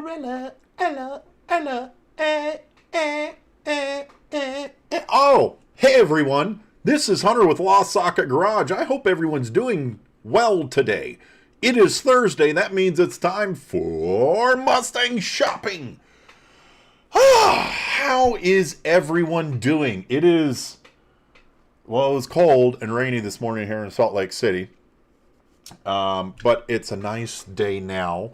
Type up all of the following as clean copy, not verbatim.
Ella, Ella, Ella, Oh, hey everyone. This is Hunter with Lost Socket Garage. I hope everyone's doing well today. It is Thursday. That means it's time for Mustang shopping. How is everyone doing? It was cold and rainy this morning here in Salt Lake City. But it's a nice day now.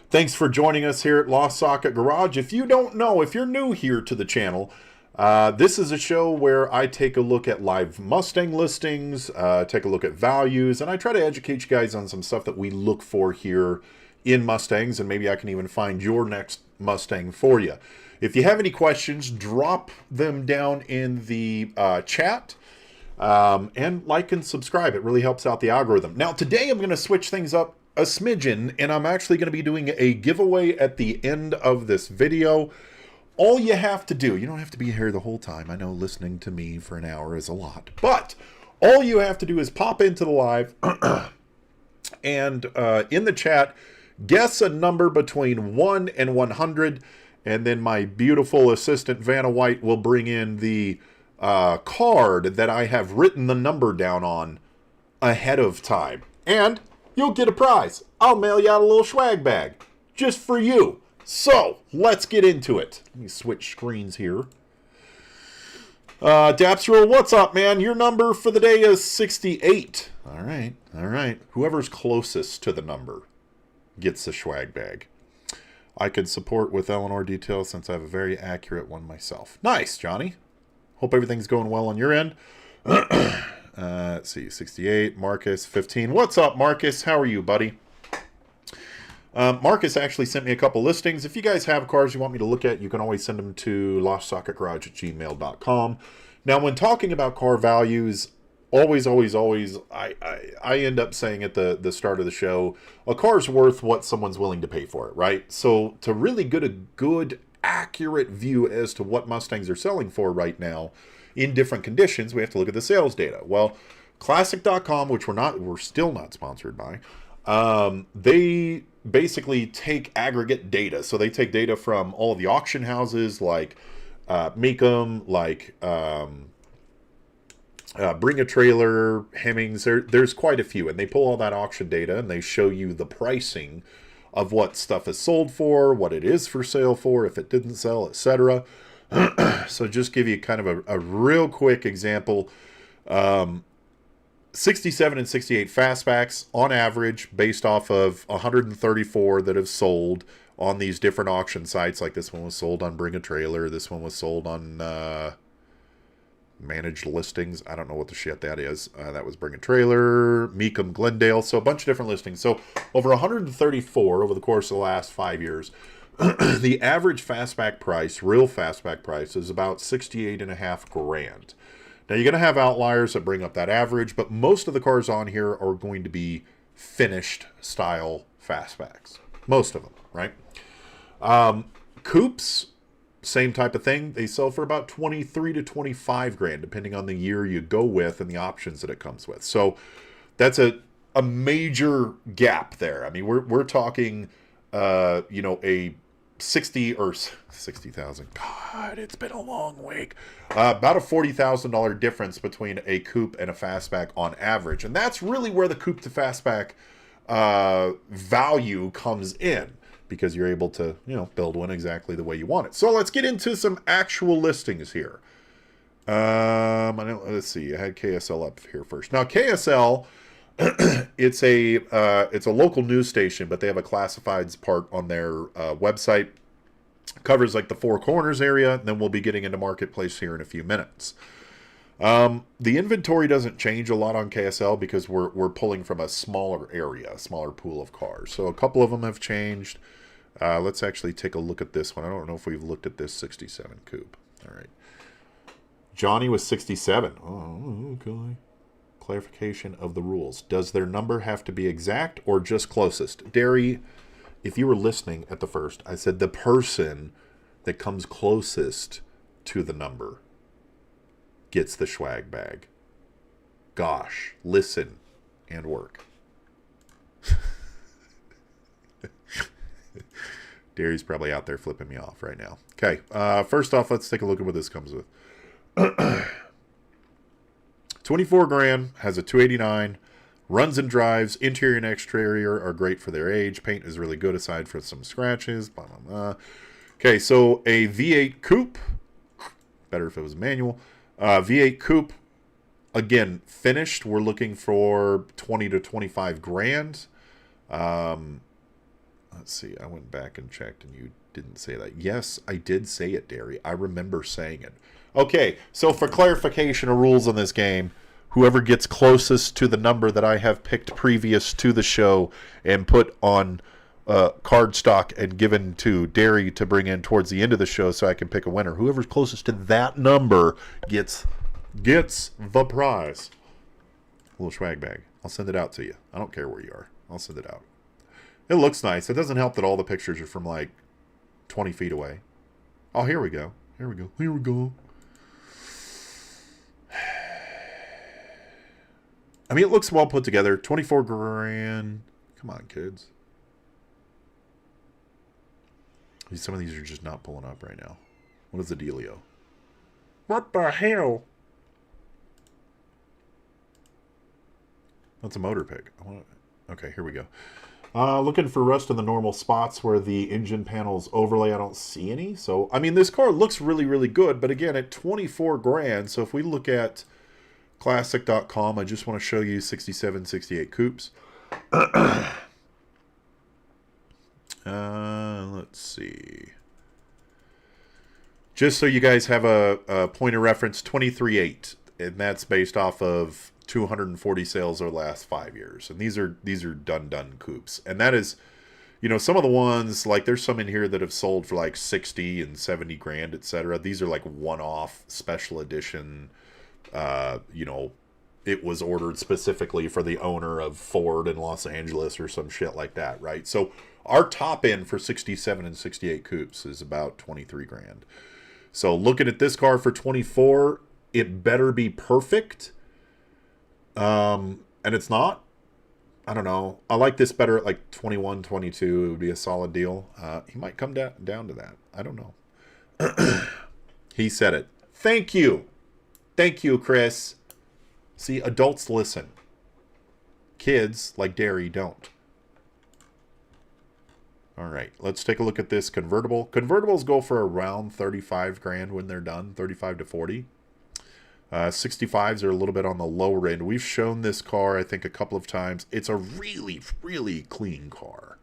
Thanks for joining us here at Lost Socket Garage. If you don't know, if you're new here to the channel, this is a show where I take a look at live Mustang listings, take a look at values, and I try to educate you guys on some stuff that we look for here in Mustangs, and maybe I can even find your next Mustang for you. If you have any questions, drop them down in the chat. And like and subscribe. It really helps out the algorithm. Now, today I'm going to switch things up a smidgen, and I'm actually going to be doing a giveaway at the end of this video. All you have to do, you don't have to be here the whole time. I know listening to me for an hour is a lot, but all you have to do is pop into the live and in the chat, guess a number between 1 and 100, and then my beautiful assistant Vanna White will bring in the card that I have written the number down on ahead of time, and you'll get a prize. I'll mail you out a little swag bag just for you. So let's get into it. Let me switch screens here. Dapsrule, what's up, man? Your number for the day is 68. All right. Whoever's closest to the number gets the swag bag. I can support with Eleanor details since I have a very accurate one myself. Nice, Johnny. Hope everything's going well on your end. Let's see, 68, Marcus, 15. What's up, Marcus? How are you, buddy? Marcus actually sent me a couple listings. If you guys have cars you want me to look at, you can always send them to LostSocketGarage@gmail.com. Now, when talking about car values, always, I end up saying at the start of the show, a car's worth what someone's willing to pay for it, right? So to really get a good accurate view as to what Mustangs are selling for right now in different conditions, we have to look at the sales data. Well, classic.com, which we're still not sponsored by, they basically take aggregate data. So they take data from all of the auction houses like Mecum, like Bring a Trailer, Hemmings. There's quite a few, and they pull all that auction data and they show you the pricing of what stuff is sold for, what it is for sale for, if it didn't sell, etc. So just give you kind of a real quick example. 67 and 68 fastbacks on average, based off of 134 that have sold on these different auction sites. Like this one was sold on Bring a Trailer. This one was sold on Managed Listings. I don't know what the shit that is. That was Bring a Trailer, Mecum, Glendale. So a bunch of different listings. So over 134 over the course of the last 5 years, the average fastback price, real fastback price, is about $68,500. Now you're going to have outliers that bring up that average, but most of the cars on here are going to be finished style fastbacks. Most of them, right? Coupes, same type of thing. They sell for about 23 to 25 grand, depending on the year you go with and the options that it comes with. So that's a major gap there. I mean, we're talking, a 60 or 60,000. God, it's been a long week. About a $40,000 difference between a coupe and a fastback on average. And that's really where the coupe to fastback value comes in, because you're able to, build one exactly the way you want it. So let's get into some actual listings here. Let's see. I had KSL up here first. Now, KSL, it's a local news station, but they have a classifieds part on their website. Covers like the Four Corners area, and then we'll be getting into Marketplace here in a few minutes. The inventory doesn't change a lot on KSL because we're pulling from a smaller area, a smaller pool of cars. So a couple of them have changed. Let's actually take a look at this one. I don't know if we've looked at this 67 coupe. All right. Johnny was 67. Oh, okay. Clarification of the rules. Does their number have to be exact or just closest? Derry, if you were listening at the first, I said the person that comes closest to the number gets the swag bag. Gosh, listen and work. Gary's probably out there flipping me off right now. Okay, first off, let's take a look at what this comes with. 24 grand, has a 289, runs and drives, interior and exterior are great for their age. Paint is really good aside from some scratches. Blah, blah, blah. Okay, so a V8 coupe, better if it was manual. V8 coupe, again, finished. We're looking for 20 to 25 grand. Let's see, I went back and checked and you didn't say that. Yes, I did say it, Derry. I remember saying it. Okay, so for clarification of rules in this game, whoever gets closest to the number that I have picked previous to the show and put on card stock and given to Derry to bring in towards the end of the show so I can pick a winner, whoever's closest to that number gets the prize. A little swag bag. I'll send it out to you. I don't care where you are. I'll send it out. It looks nice. It doesn't help that all the pictures are from like 20 feet away. Oh, here we go. Here we go. Here we go. I mean, it looks well put together. 24 grand. Come on, kids. Some of these are just not pulling up right now. What is the dealio? What the hell? That's a motor pick. Okay, here we go. Looking for rust in the normal spots where the engine panels overlay. I don't see any. So, I mean, this car looks really, really good. But again, at 24 grand. So if we look at classic.com, I just want to show you 67, 68 coupes. Let's see. Just so you guys have a point of reference, 23.8. And that's based off of 240 sales over the last 5 years. And these are done coupes. And that is, you know, some of the ones, like there's some in here that have sold for like 60 and 70 grand, etc. These are like one-off special edition, you know, it was ordered specifically for the owner of Ford in Los Angeles or some shit like that, right? So our top end for 67 and 68 coupes is about 23 grand. So looking at this car for 24, it better be perfect. And it's not. I don't know. I like this better at like 21, 22. It would be a solid deal. He might come down to that. I don't know. He said it. Thank you. Thank you, Chris. See, adults listen. Kids, like Derry, don't. All right, let's take a look at this convertible. Convertibles go for around 35 grand when they're done, 35 to 40. 65s are a little bit on the lower end. We've shown this car, I think, a couple of times. It's a really, really clean car.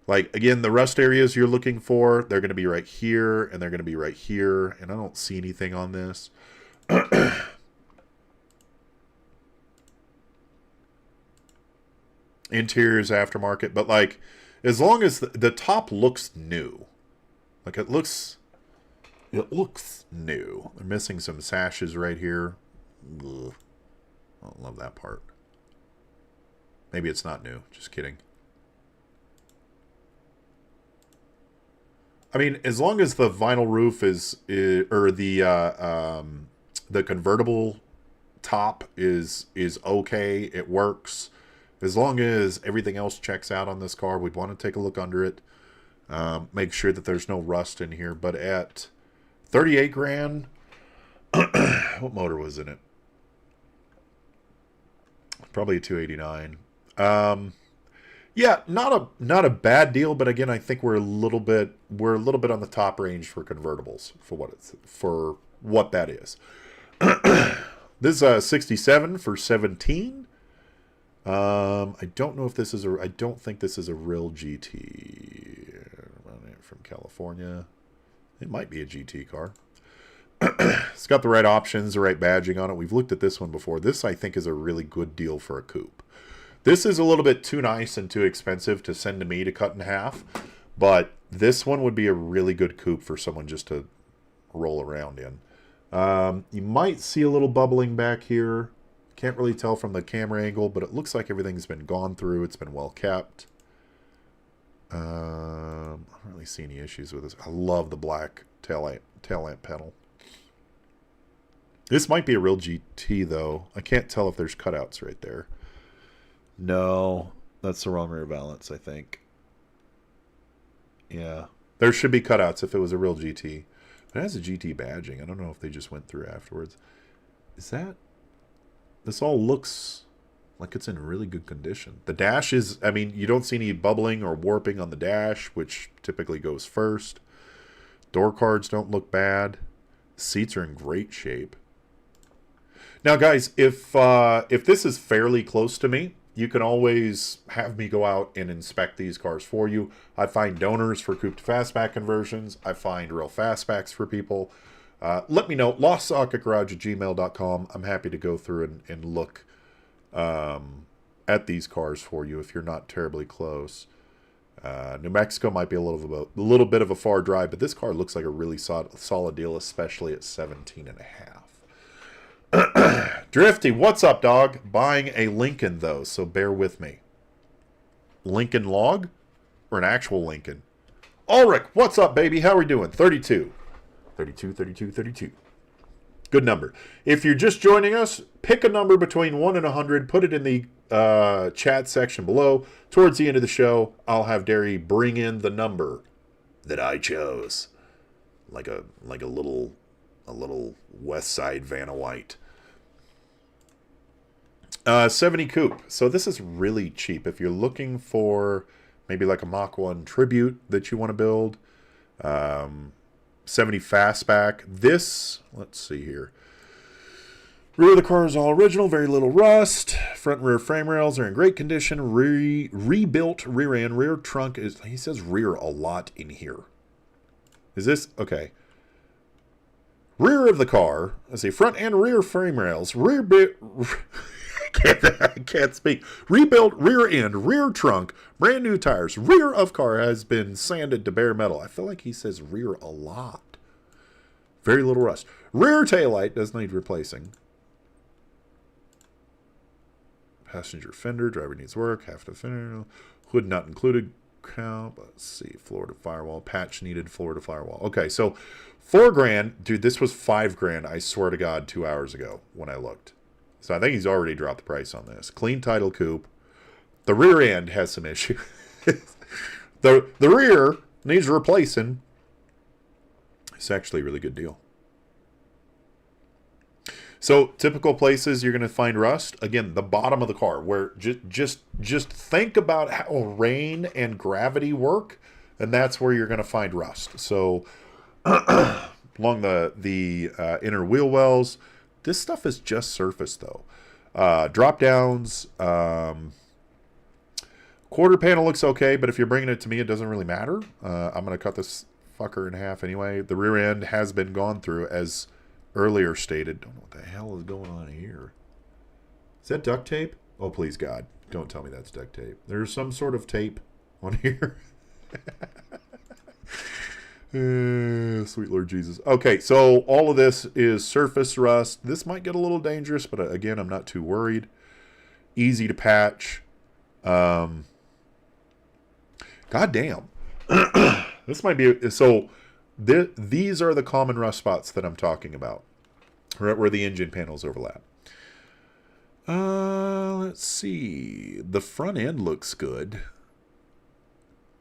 Like, again, the rust areas you're looking for, they're going to be right here, and they're going to be right here. And I don't see anything on this. Interior's aftermarket. But, like, as long as the top looks new. Like, it looks new. They're missing some sashes right here. Ugh. I don't love that part. Maybe it's not new. Just kidding. I mean, as long as the vinyl roof is or the convertible top is okay, it works. As long as everything else checks out on this car, we'd want to take a look under it. Make sure that there's no rust in here. But at 38 grand, what motor was in it? Probably a 289. Yeah, not a bad deal, but again, I think we're a little bit on the top range for convertibles for what that is. This is a 67 for 17. I don't know if this is I don't think this is a real GT. From California. It might be a GT car. It's got the right options, the right badging on it. We've looked at this one before. This, I think, is a really good deal for a coupe. This is a little bit too nice and too expensive to send to me to cut in half, but this one would be a really good coupe for someone just to roll around in. You might see a little bubbling back here. Can't really tell from the camera angle, but it looks like everything's been gone through. It's been well kept. I don't really see any issues with this. I love the black tail lamp panel. This might be a real GT, though. I can't tell if there's cutouts right there. No, that's the wrong rear valance, I think. Yeah. There should be cutouts if it was a real GT. It has a GT badging. I don't know if they just went through afterwards. Is that... This all looks like it's in really good condition. The dash is... I mean, you don't see any bubbling or warping on the dash, which typically goes first. Door cards don't look bad. Seats are in great shape. Now, guys, if this is fairly close to me, you can always have me go out and inspect these cars for you. I find donors for coupe-to-fastback conversions. I find real fastbacks for people. Let me know. LostSocketGarage@gmail.com. I'm happy to go through and look at these cars for you if you're not terribly close. New Mexico might be a little bit of a far drive, but this car looks like a really solid deal, especially at 17.5. Drifty, what's up, dog? Buying a Lincoln, though, so bear with me. Lincoln log? Or an actual Lincoln? Ulrich, what's up, baby? How are we doing? 32. 32, 32, 32. Good number. If you're just joining us, pick a number between 1 and 100. Put it in the chat section below. Towards the end of the show, I'll have Derry bring in the number that I chose. Like a little West Side Vanna White. 70 coupe. So this is really cheap. If you're looking for maybe like a Mach 1 Tribute that you want to build, 70 fastback. This, let's see here. Rear of the car is all original, very little rust. Front and rear frame rails are in great condition. Rebuilt rear end. Rear trunk is, he says rear a lot in here. Is this, okay. Rear of the car, let's see, front and rear frame rails. I can't speak. Rebuilt rear end, rear trunk, brand new tires. Rear of car has been sanded to bare metal. I feel like he says rear a lot. Very little rust. Rear taillight does need replacing. Passenger fender, driver needs work. Half the fender. Hood not included. Let's see. Florida firewall. Patch needed. Florida firewall. Okay, so $4,000. Dude, this was $5,000, I swear to God, 2 hours ago when I looked. So I think he's already dropped the price on this. Clean title coupe. The rear end has some issue. the rear needs replacing. It's actually a really good deal. So typical places you're going to find rust. Again, the bottom of the car, where just think about how rain and gravity work, and that's where you're going to find rust. So along the inner wheel wells. This stuff is just surface, though. Drop downs. Quarter panel looks okay, but if you're bringing it to me, it doesn't really matter. I'm going to cut this fucker in half anyway. The rear end has been gone through, as earlier stated. Don't know what the hell is going on here. Is that duct tape? Oh, please, God. Don't tell me that's duct tape. There's some sort of tape on here. Sweet Lord Jesus. Okay, so all of this is surface rust. This might get a little dangerous, but again, I'm not too worried. Easy to patch. God damn. This might be... So, these are the common rust spots that I'm talking about. Right where the engine panels overlap. Let's see. The front end looks good.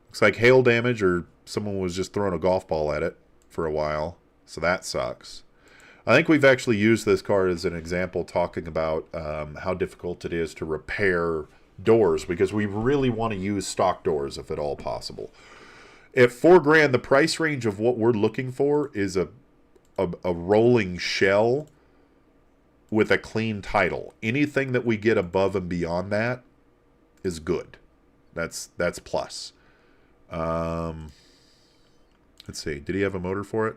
Looks like hail damage, or someone was just throwing a golf ball at it for a while. So that sucks. I think we've actually used this car as an example talking about how difficult it is to repair doors, because we really want to use stock doors if at all possible. At $4,000, the price range of what we're looking for is a rolling shell with a clean title. Anything that we get above and beyond that is good. That's plus. Let's see. Did he have a motor for it?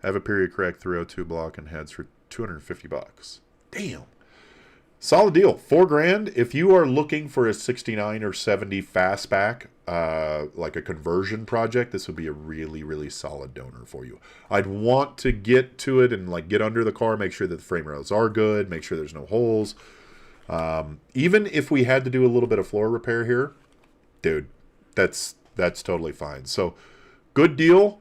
Have a period correct 302 block and heads for $250. Damn. Solid deal. $4,000. If you are looking for a 69 or 70 fastback, like a conversion project, this would be a really, really solid donor for you. I'd want to get to it and like get under the car, make sure that the frame rails are good, make sure there's no holes. Even if we had to do a little bit of floor repair here, dude, that's totally fine. So, good deal.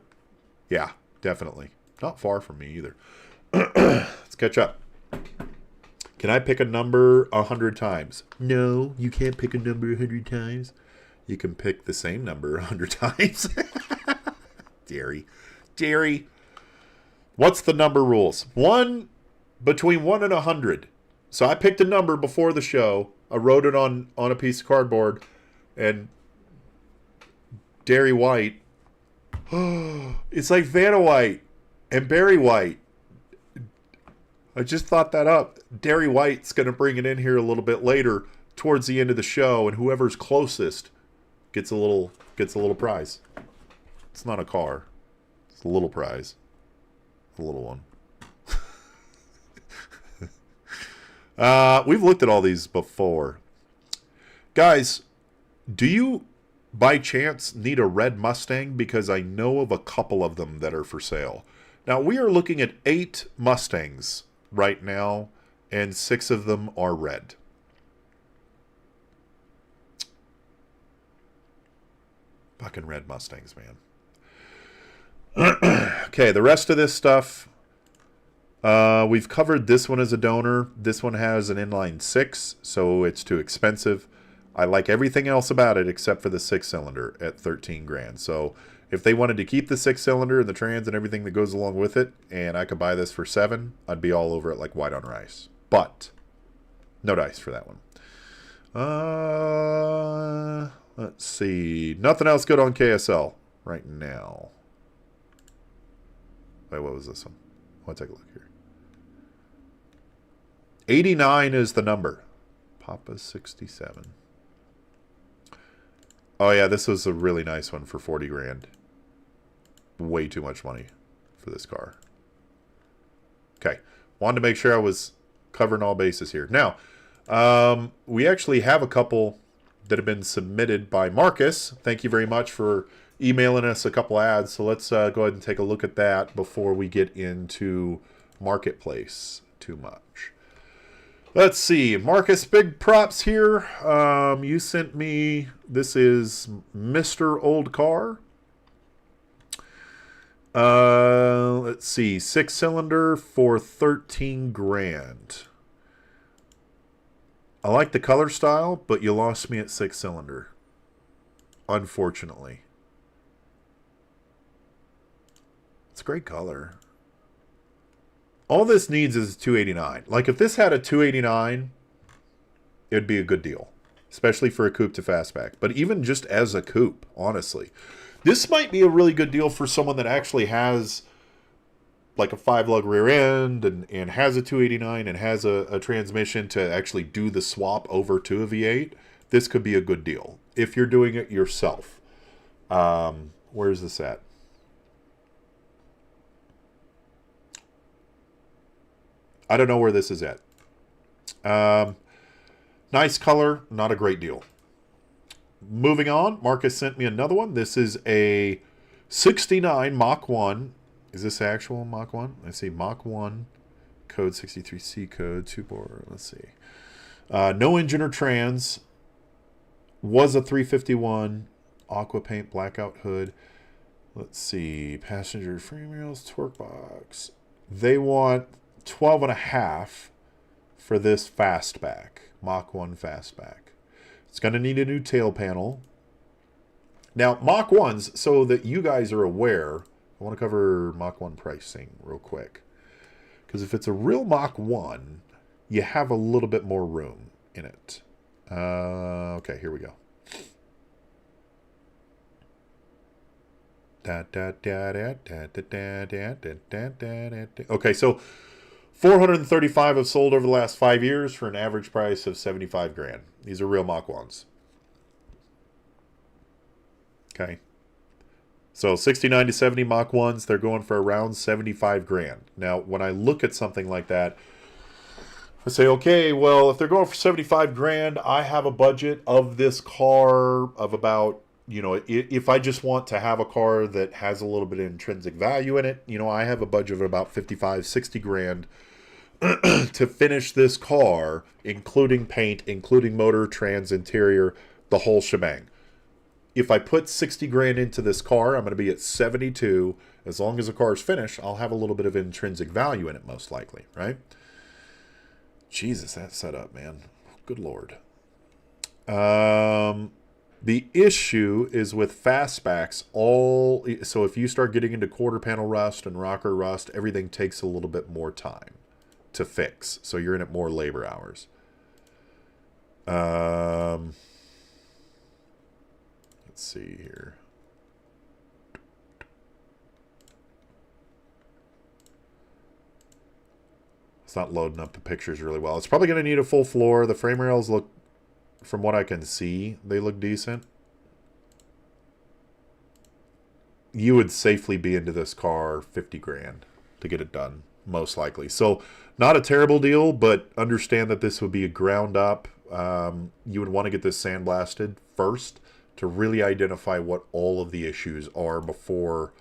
Yeah, definitely. Not far from me either. Let's catch up. Can I pick a number 100 times? No, you can't pick a number 100 times. You can pick the same number 100 times. Jerry. What's the number rules? Between 1 and 100. So I picked a number before the show. I wrote it on a piece of cardboard. And Derry White. It's like Vanna White and Barry White. I just thought that up. Derry White's going to bring it in here a little bit later towards the end of the show. And whoever's closest gets a little prize. It's not a car. It's a little prize. A little one. We've looked at all these before. Guys, do you by chance need a red Mustang? Because I know of a couple of them that are for sale. Now, we are looking at 8 Mustangs right now, and 6 of them are red. Fucking red Mustangs, man. Okay, the rest of this stuff, we've covered this one as a donor. This one has an inline 6, so it's too expensive. I like everything else about it except for the 6-cylinder at 13 grand. So if they wanted to keep the 6-cylinder and the trans and everything that goes along with it, and I could buy this for 7, I'd be all over it like white on rice. But no dice for that one. Let's see. Nothing else good on KSL right now. Wait, what was this one? I'll take a look here. 89 is the number. Papa 67. Oh yeah, this was a really nice one for 40 grand. Way too much money for this car. Okay, wanted to make sure I was covering all bases here. Now, we actually have a couple that have been submitted by Marcus. Thank you very much for emailing us a couple ads. So let's go ahead and take a look at that before we get into Marketplace too much. Let's see. Marcus, big props here. You sent me, this is Mr. Old Car. Let's see. 6-cylinder for 13 grand. I like the color style, but you lost me at 6-cylinder. Unfortunately. It's a great color. All this needs is a 289. Like, if this had a 289, it would be a good deal. Especially for a coupe-to-fastback. But even just as a coupe, honestly. This might be a really good deal for someone that actually has like a 5-lug rear end and has a 289 and has a transmission to actually do the swap over to a V8. This could be a good deal if you're doing it yourself. Where's this at? I don't know where this is at. Nice color, not a great deal. Moving on, Marcus sent me another one. This is a 69 Mach 1. Is this actual Mach 1? I see Mach 1, code 63C code, 2-bore, let's see. No engine or trans. Was a 351. Aqua paint, blackout hood. Let's see. Passenger frame rails, torque box. They want 12.5 for this fastback. Mach 1 fastback. It's going to need a new tail panel. Now, Mach 1s, so that you guys are aware, I want to cover Mach 1 pricing real quick. Because if it's a real Mach 1, you have a little bit more room in it. Okay, here we go. Okay, so 435 have sold over the last 5 years for an average price of 75 grand. These are real Mach 1s. Okay. So 69 to 70 Mach 1s, they're going for around 75 grand. Now, when I look at something like that, I say, okay, well, if they're going for 75 grand, I have a budget of this car of about, you know, if I just want to have a car that has a little bit of intrinsic value in it, you know, I have a budget of about 55, 60 grand to finish this car, including paint, including motor, trans, interior, the whole shebang. If I put 60 grand into this car, I'm going to be at 72. As long as the car is finished, I'll have a little bit of intrinsic value in it, most likely, right? Jesus, that setup, man. Good Lord. The issue is with fastbacks, so if you start getting into quarter panel rust and rocker rust, everything takes a little bit more time to fix. So you're in it more labor hours. Let's see here. It's not loading up the pictures really well. It's probably going to need a full floor. The frame rails look, from what I can see, they look decent. You would safely be into this car 50 grand to get it done, most likely. So not a terrible deal, but understand that this would be a ground up. You would want to get this sandblasted first to really identify what all of the issues are before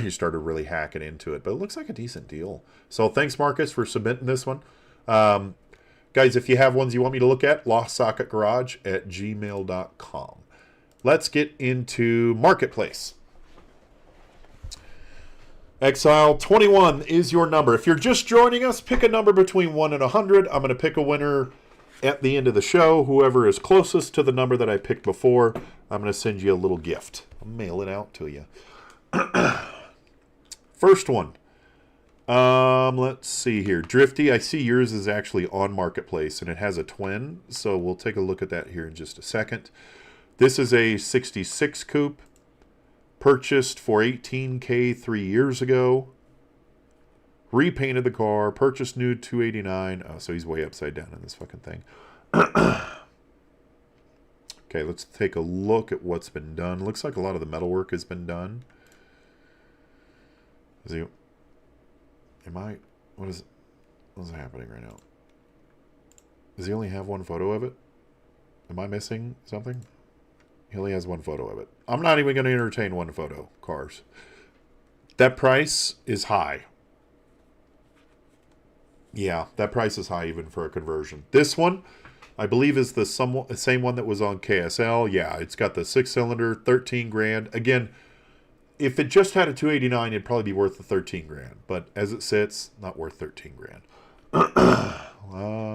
you started really hacking into it. But it looks like a decent deal. So thanks, Marcus, for submitting this one. Guys, if you have ones you want me to look at, LostSocketGarage@gmail.com. Let's get into Marketplace. Exile 21 is your number. If you're just joining us, pick a number between 1 and 100. I'm going to pick a winner at the end of the show. Whoever is closest to the number that I picked before, I'm going to send you a little gift. I'll mail it out to you. First one. Let's see here. Drifty, I see yours is actually on Marketplace, and it has a twin, so we'll take a look at that here in just a second. This is a 66 coupe, purchased for $18K 3 years ago. Repainted the car, purchased new $289. Oh, so he's way upside down in this fucking thing. Okay, let's take a look at what's been done. Looks like a lot of the metalwork has been done. What's happening right now? Does he only have one photo of it? Am I missing something? He only has one photo of it. I'm not even going to entertain one photo, cars. That price is high. Yeah, that price is high even for a conversion. This one, I believe, is the same one that was on KSL. Yeah, it's got the 6-cylinder, 13 grand. Again, if it just had a 289, it'd probably be worth the 13 grand. But as it sits, not worth 13 grand.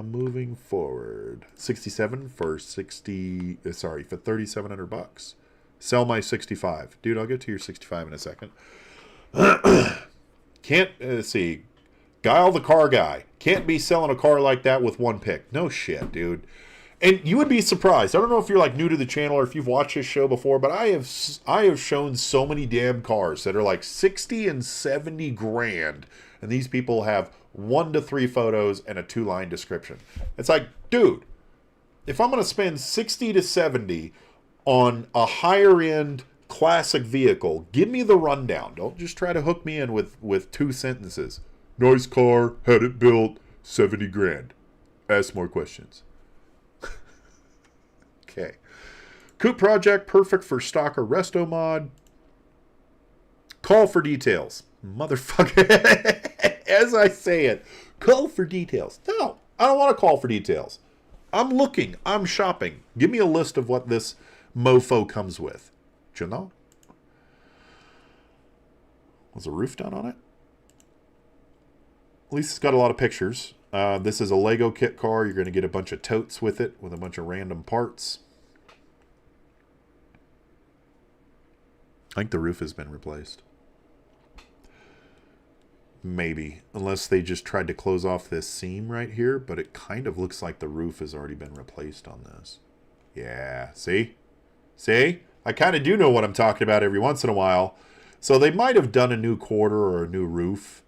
Moving forward, 67 for 3,700 bucks. Sell my 65, dude. I'll get to your 65 in a second. Can't see. Guile the car guy can't be selling a car like that with one pick. No shit, dude. And you would be surprised. I don't know if you're like new to the channel or if you've watched this show before, but I have shown so many damn cars that are like 60 and 70 grand, and these people have 1 to 3 photos and a 2-line description. It's like, dude, if I'm going to spend 60 to 70 on a higher end classic vehicle, give me the rundown. Don't just try to hook me in with 2 sentences. Nice car, had it built, 70 grand. Ask more questions. Okay. Coupe project, perfect for stocker resto mod. Call for details. Motherfucker. As I say it, call for details. No, I don't want to call for details. I'm looking. I'm shopping. Give me a list of what this mofo comes with. Do you know? Was the roof done on it? At least it's got a lot of pictures. This is a Lego kit car. You're going to get a bunch of totes with it, with a bunch of random parts. I think the roof has been replaced. Maybe. Unless they just tried to close off this seam right here, but it kind of looks like the roof has already been replaced on this. Yeah, see? See? I kind of do know what I'm talking about every once in a while. So they might have done a new quarter or a new roof.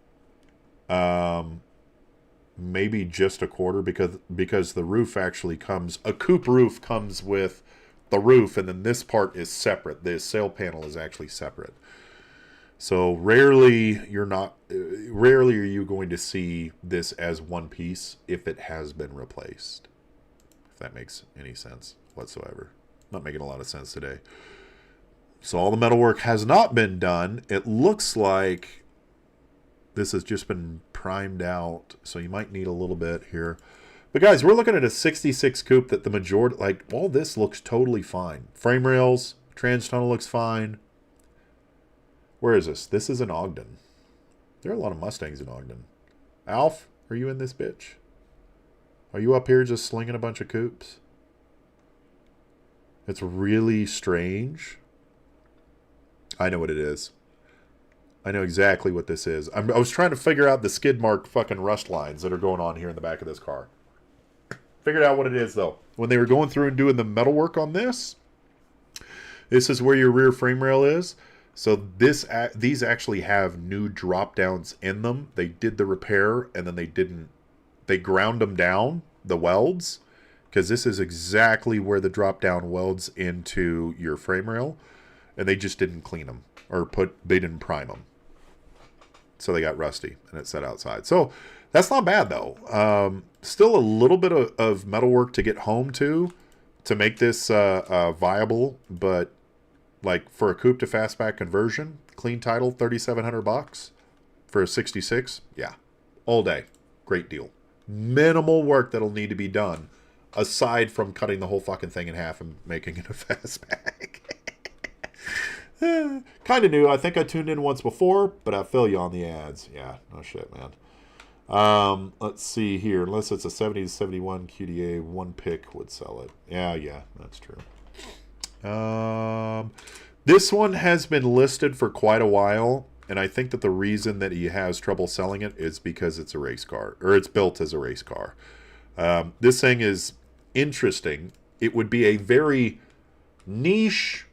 Maybe just a quarter because the roof actually comes, a coupe roof comes with the roof, and then this part is separate. The sail panel is actually separate. So rarely are you going to see this as one piece if it has been replaced. If that makes any sense whatsoever. Not making a lot of sense today. So all the metalwork has not been done. It looks like this has just been primed out, so you might need a little bit here. But guys, we're looking at a 66 coupe that the majority, like, all this looks totally fine. Frame rails, trans tunnel looks fine. Where is this? This is in Ogden. There are a lot of Mustangs in Ogden. Alf, are you in this bitch? Are you up here just slinging a bunch of coupes? It's really strange. I know what it is. I know exactly what this is. I was trying to figure out the skid mark fucking rust lines that are going on here in the back of this car. Figured out what it is, though. When they were going through and doing the metal work on this, this is where your rear frame rail is. So these actually have new drop downs in them. They did the repair and then they ground them down, the welds, because this is exactly where the drop down welds into your frame rail, and they just didn't clean them or they didn't prime them. So they got rusty and it set outside. So that's not bad though. Still a little bit of metal work to get home to make this viable, but like for a coupe to fastback conversion, clean title, $3,700 for a 66. Yeah, all day. Great deal. Minimal work that'll need to be done aside from cutting the whole fucking thing in half and making it a fastback. Kind of new. I think I tuned in once before, but I feel you on the ads. Yeah, no shit, man. Let's see here. Unless it's a 70 to 71 QDA, one pick would sell it. Yeah, that's true. This one has been listed for quite a while, and I think that the reason that he has trouble selling it is because it's a race car, or it's built as a race car. This thing is interesting. It would be a very niche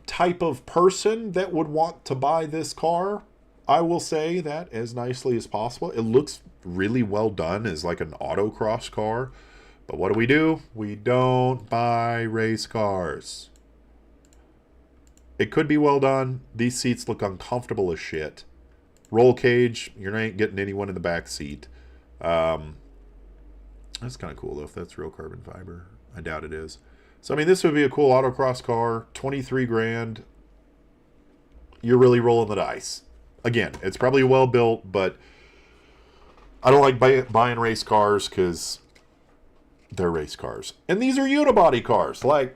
type of person that would want to buy this car. I will say that as nicely as possible. It looks really well done as like an autocross car. But what do? We don't buy race cars. It could be well done. These seats look uncomfortable as shit. Roll cage, you're not getting anyone in the back seat. That's kind of cool though, if that's real carbon fiber. I doubt it is. So I mean, this would be a cool autocross car. 23 grand. You're really rolling the dice. Again, it's probably well built, but I don't like buying race cars because they're race cars. And these are unibody cars. Like,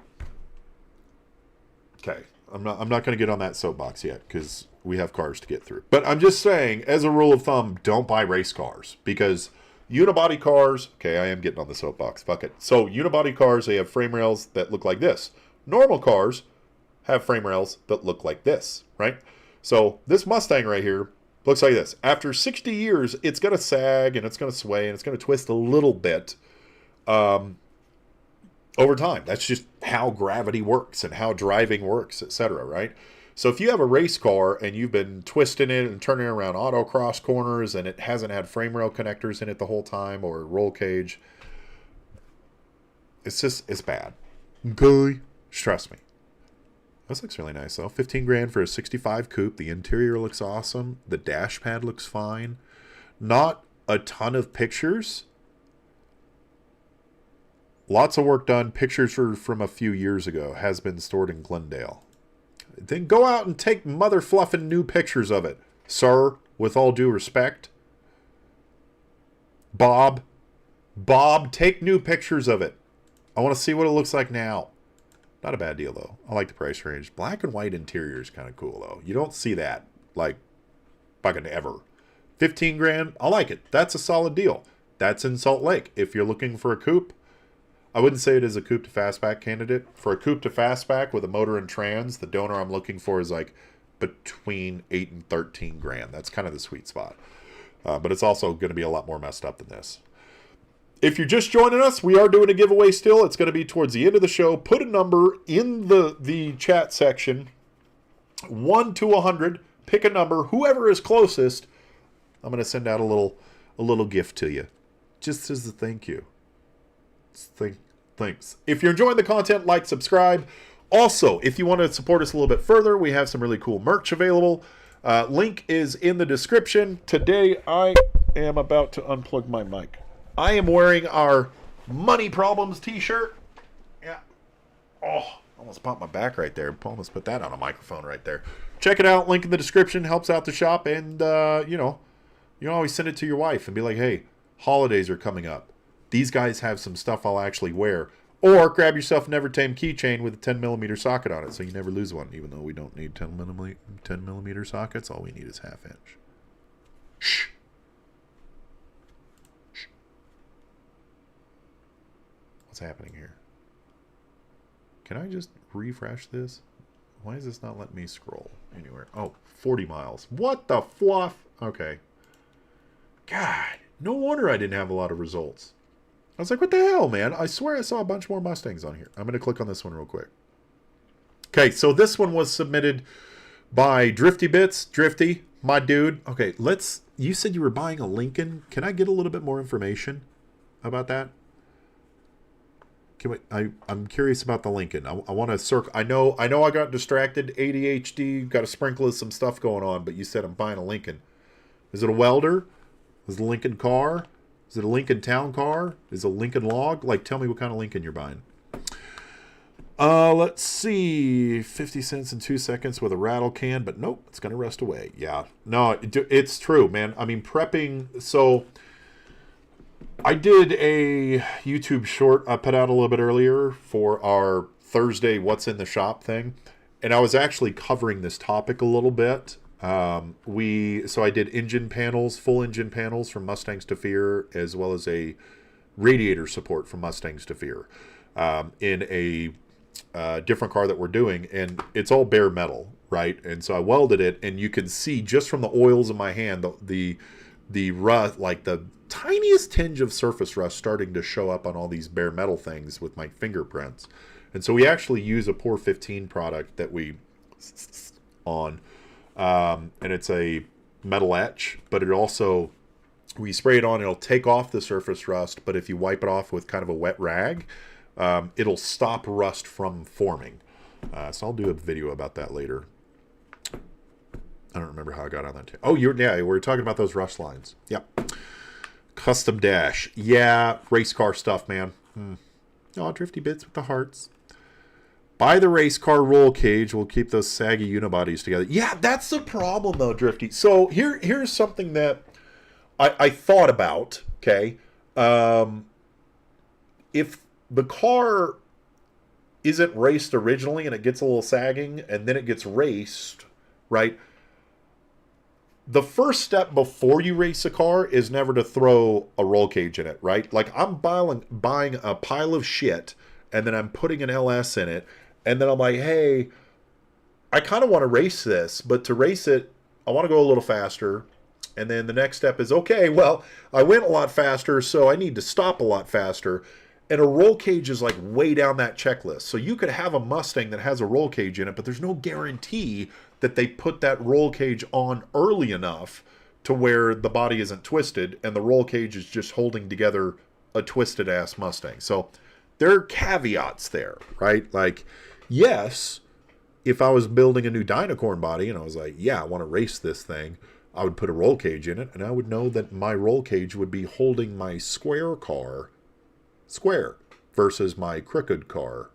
okay, I'm not going to get on that soapbox yet because we have cars to get through. But I'm just saying, as a rule of thumb, don't buy race cars because unibody cars, okay, I am getting on the soapbox. Fuck it. So unibody cars, they have frame rails that look like this. Normal cars have frame rails that look like this, right? So this Mustang right here looks like this. After 60 years, it's going to sag and it's going to sway and it's going to twist a little bit over time. That's just how gravity works and how driving works, etc., right? So if you have a race car and you've been twisting it and turning it around autocross corners and it hasn't had frame rail connectors in it the whole time or roll cage, it's bad. Okay? Trust me. This looks really nice though. 15 grand for a 65 coupe. The interior looks awesome. The dash pad looks fine. Not a ton of pictures. Lots of work done. Pictures are from a few years ago. Has been stored in Glendale. Then go out and take mother fluffing new pictures of it. Sir, with all due respect. Bob, take new pictures of it. I want to see what it looks like now. Not a bad deal, though. I like the price range. Black and white interior is kind of cool, though. You don't see that, like, fucking ever. 15 grand, I like it. That's a solid deal. That's in Salt Lake. If you're looking for a coupe, I wouldn't say it is a coupe to fastback candidate. For a coupe to fastback with a motor and trans, the donor I'm looking for is like between 8 and 13 grand. That's kind of the sweet spot. But it's also going to be a lot more messed up than this. If you're just joining us, we are doing a giveaway still. It's going to be towards the end of the show. Put a number in the chat section. 1 to 100. Pick a number. Whoever is closest, I'm going to send out a little gift to you. Just as a thank you. Thanks. If you're enjoying the content, like, subscribe. Also, if you want to support us a little bit further, we have some really cool merch available. Link is in the description. Today, I am about to unplug my mic. I am wearing our Money Problems t-shirt. Yeah. Oh, almost popped my back right there. Almost put that on a microphone right there. Check it out. Link in the description. Helps out the shop. And, you can always send it to your wife and be like, hey, holidays are coming up. These guys have some stuff I'll actually wear. Or grab yourself a Never Tame keychain with a 10mm socket on it so you never lose one. Even though we don't need 10mm sockets, all we need is 1/2 inch. Shh. Shh. What's happening here? Can I just refresh this? Why is this not letting me scroll anywhere? Oh, 40 miles. What the fluff? Okay. God, no wonder I didn't have a lot of results. I was like, what the hell, man? I swear I saw a bunch more Mustangs on here. I'm going to click on this one real quick. Okay, so this one was submitted by Drifty Bits. Drifty, my dude. Okay, you said you were buying a Lincoln. Can I get a little bit more information about that? I'm curious about the Lincoln. I want to circle. I know I got distracted. ADHD, got a sprinkle of some stuff going on, but you said I'm buying a Lincoln. Is it a welder? Is it a Lincoln car? Is it a Lincoln town car? Is it a Lincoln log? Like, tell me what kind of Lincoln you're buying. Let's see. 50 cents in 2 seconds with a rattle can, but nope, it's going to rust away. Yeah. No, it's true, man. I mean, prepping. So I did a YouTube short I put out a little bit earlier for our Thursday What's in the Shop thing. And I was actually covering this topic a little bit. So I did engine panels, full engine panels from Mustangs to Fear, as well as a radiator support from Mustangs to Fear, in a different car that we're doing, and it's all bare metal, right? And so I welded it, and you can see just from the oils in my hand, the rust, like the tiniest tinge of surface rust starting to show up on all these bare metal things with my fingerprints. And so we actually use a Pour 15 product that we on. And it's a metal etch, but it also, we spray it on, it'll take off the surface rust, but if you wipe it off with kind of a wet rag, it'll stop rust from forming. So I'll do a video about that later. I don't remember how I got on that. Oh, we were talking about those rust lines. Yep. Custom dash. Yeah, race car stuff, man. Oh, Drifty Bits with the hearts. Buy the race car roll cage. We'll keep those saggy unibodies together. Yeah, that's the problem, though, Drifty. So here's something that I thought about, okay? If the car isn't raced originally and it gets a little sagging and then it gets raced, right? The first step before you race a car is never to throw a roll cage in it, right? Like, I'm buying a pile of shit and then I'm putting an LS in it. And then I'm like, hey, I kind of want to race this, but to race it, I want to go a little faster. And then the next step is, okay, well, I went a lot faster, so I need to stop a lot faster. And a roll cage is like way down that checklist. So you could have a Mustang that has a roll cage in it, but there's no guarantee that they put that roll cage on early enough to where the body isn't twisted and the roll cage is just holding together a twisted ass Mustang. So there are caveats there, right? Like, yes, if I was building a new Dynacorn body and I was like, yeah, I want to race this thing, I would put a roll cage in it, and I would know that my roll cage would be holding my square car square versus my crooked car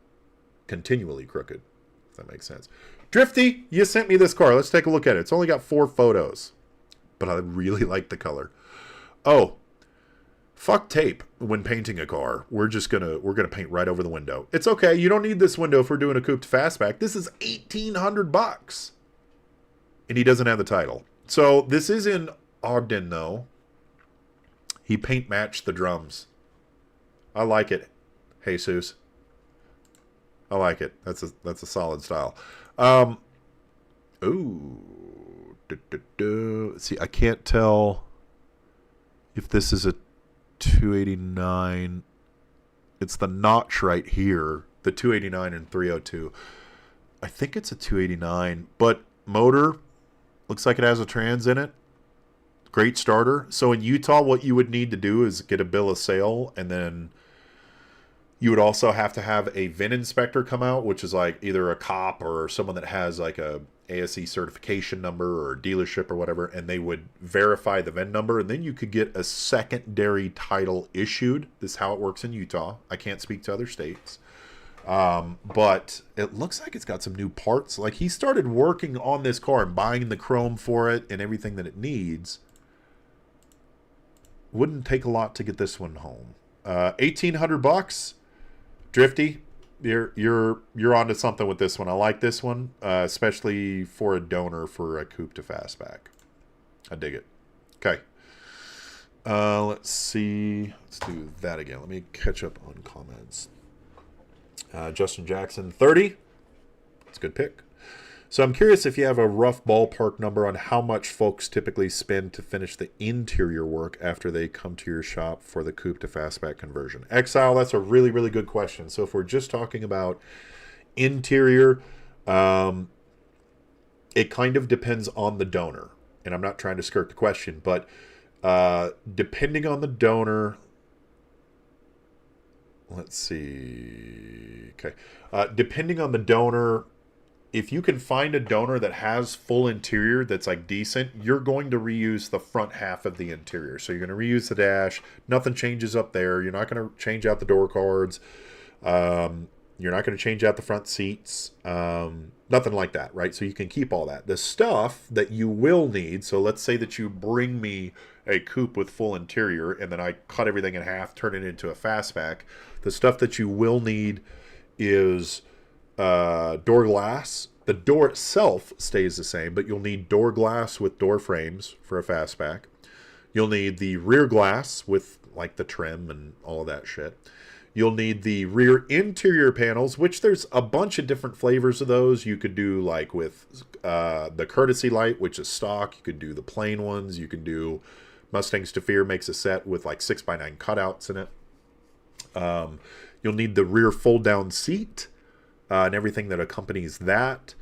continually crooked, if that makes sense. Drifty, you sent me this car. Let's take a look at it. It's only got 4 photos, but I really like the color. Oh, fuck tape when painting a car. We're gonna paint right over the window. It's okay. You don't need this window if we're doing a coupe-to-fastback. This is $1,800, and he doesn't have the title. So this is in Ogden, though. He paint matched the drums. I like it, Jesus. I like it. That's a solid style. See, I can't tell if this is a 289. It's the notch right here, the 289 and 302. I think it's a 289, but motor looks like it has a trans in it. Great starter. So in Utah, what you would need to do is get a bill of sale, and then you would also have to have a VIN inspector come out, which is like either a cop or someone that has like a ASE certification number or a dealership or whatever, and they would verify the VIN number, and then you could get a secondary title issued. This is how it works in Utah. I can't speak to other states. But it looks like it's got some new parts. Like, he started working on this car and buying the chrome for it and everything that it needs. Wouldn't take a lot to get this one home. $1,800. Drifty, you're onto something with this one. I like this one, especially for a donor for a coupe-to-fastback. I dig it. Okay. Let's see. Let's do that again. Let me catch up on comments. Justin Jackson, 30. That's a good pick. So I'm curious if you have a rough ballpark number on how much folks typically spend to finish the interior work after they come to your shop for the coupe to fastback conversion. Exile, that's a really, really good question. So if we're just talking about interior, it kind of depends on the donor. And I'm not trying to skirt the question, but depending on the donor, let's see. Okay. Depending on the donor, if you can find a donor that has full interior that's like decent, you're going to reuse the front half of the interior. So you're going to reuse the dash. Nothing changes up there. You're not going to change out the door cards. You're not going to change out the front seats. Nothing like that, right? So you can keep all that. The stuff that you will need, so let's say that you bring me a coupe with full interior and then I cut everything in half, turn it into a fastback. The stuff that you will need is door glass. The door itself stays the same, but you'll need door glass with door frames for a fastback. You'll need the rear glass with like the trim and all of that shit. You'll need the rear interior panels, which there's a bunch of different flavors of those. You could do like with the courtesy light, which is stock. You could do the plain ones. You can do Mustang's Fear makes a set with like 6x9 cutouts in it. You'll need the rear fold down seat and everything that accompanies that.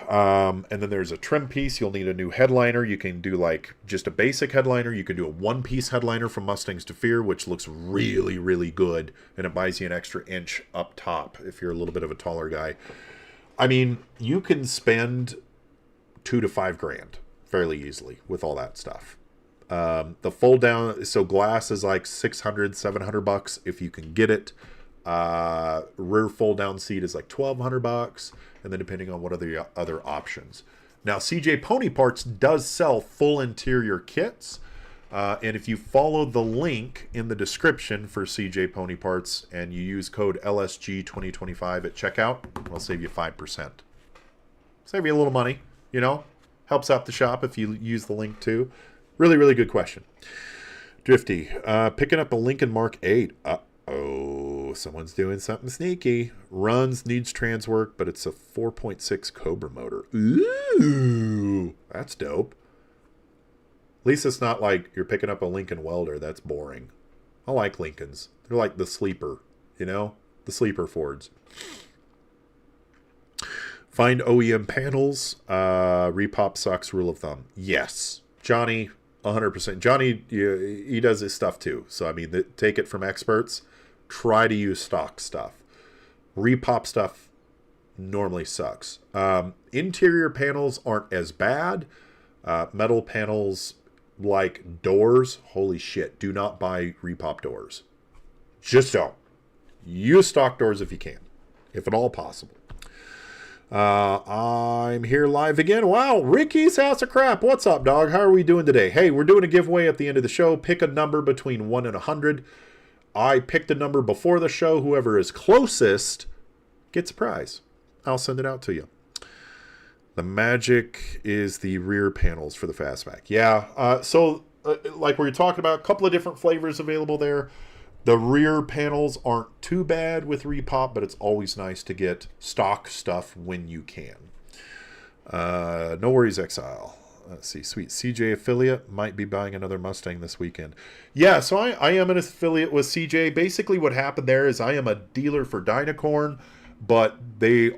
And then there's a trim piece. You'll need a new headliner. You can do like just a basic headliner. You can do a one-piece headliner from Mustang's Fear, which looks really, really good. And it buys you an extra inch up top if you're a little bit of a taller guy. I mean, you can spend $2,000 to $5,000 fairly easily with all that stuff. The fold down, so glass is like $600, $700 if you can get it. Rear fold down seat is like $1,200, and then depending on what are the other options. Now, CJ Pony Parts does sell full interior kits, and if you follow the link in the description for CJ Pony Parts and you use code LSG2025 at checkout, it'll save you 5%. Save you a little money, you know, helps out the shop if you use the link too. Really, really good question. Drifty, picking up a Lincoln Mark 8. Oh, someone's doing something sneaky. Runs, needs trans work, but it's a 4.6 Cobra motor. Ooh, that's dope. At least it's not like you're picking up a Lincoln Welder. That's boring. I like Lincolns. They're like the sleeper, you know? The sleeper Fords. Find OEM panels. Repop sucks, rule of thumb. Yes. Johnny, 100%. Johnny, he does his stuff too. So, I mean, take it from experts. Try to use stock stuff. Repop stuff normally sucks. Interior panels aren't as bad. Metal panels like doors, holy shit. Do not buy repop doors. Just don't. Use stock doors if you can. If at all possible. I'm here live again. Wow, Ricky's House of Crap. What's up, dog? How are we doing today? Hey, we're doing a giveaway at the end of the show. Pick a number between 1 and 100. I picked a number before the show. Whoever is closest gets a prize. I'll send it out to you. The magic is the rear panels for the fastback. Yeah, so like we were talking about, a couple of different flavors available there. The rear panels aren't too bad with repop, but it's always nice to get stock stuff when you can. No worries, Exile. Let's see, sweet. CJ affiliate, might be buying another Mustang this weekend. Yeah, so I am an affiliate with CJ. Basically what happened there is I am a dealer for Dynacorn, but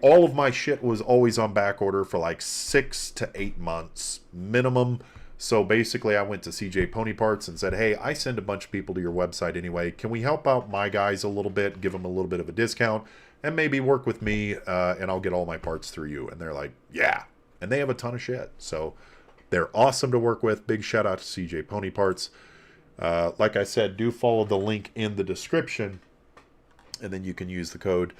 all of my shit was always on back order for like 6 to 8 months minimum. So basically I went to CJ Pony Parts and said, hey, I send a bunch of people to your website anyway. Can we help out my guys a little bit, give them a little bit of a discount, and maybe work with me, and I'll get all my parts through you? And they're like, yeah. And they have a ton of shit. So they're awesome to work with. Big shout out to CJ Pony Parts. Like I said, do follow the link in the description, and then you can use the code.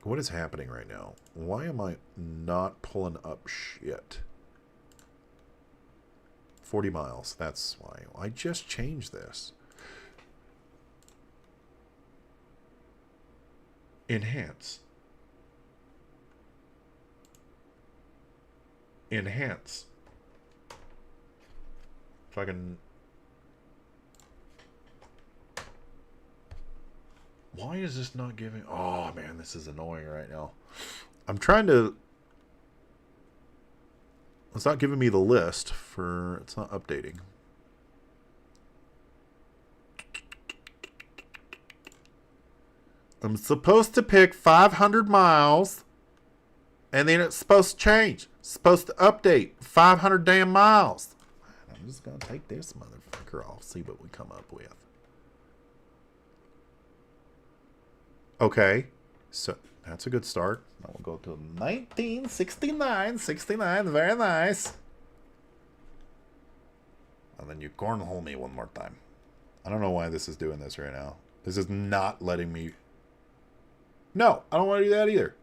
What is happening right now? Why am I not pulling up shit? 40 miles. That's why. I just changed this. Enhance. Enhance. If I can... Why is this not giving... Oh, man, this is annoying right now. I'm trying to... It's not giving me the list for... It's not updating. I'm supposed to pick 500 miles, and then it's supposed to change. It's supposed to update 500 damn miles. I'm just going to take this motherfucker off, see what we come up with. Okay, so that's a good start. Now we'll go to 1969. 69, very nice. And then you cornhole me one more time. I don't know why this is doing this right now. This is not letting me... No, I don't want to do that either.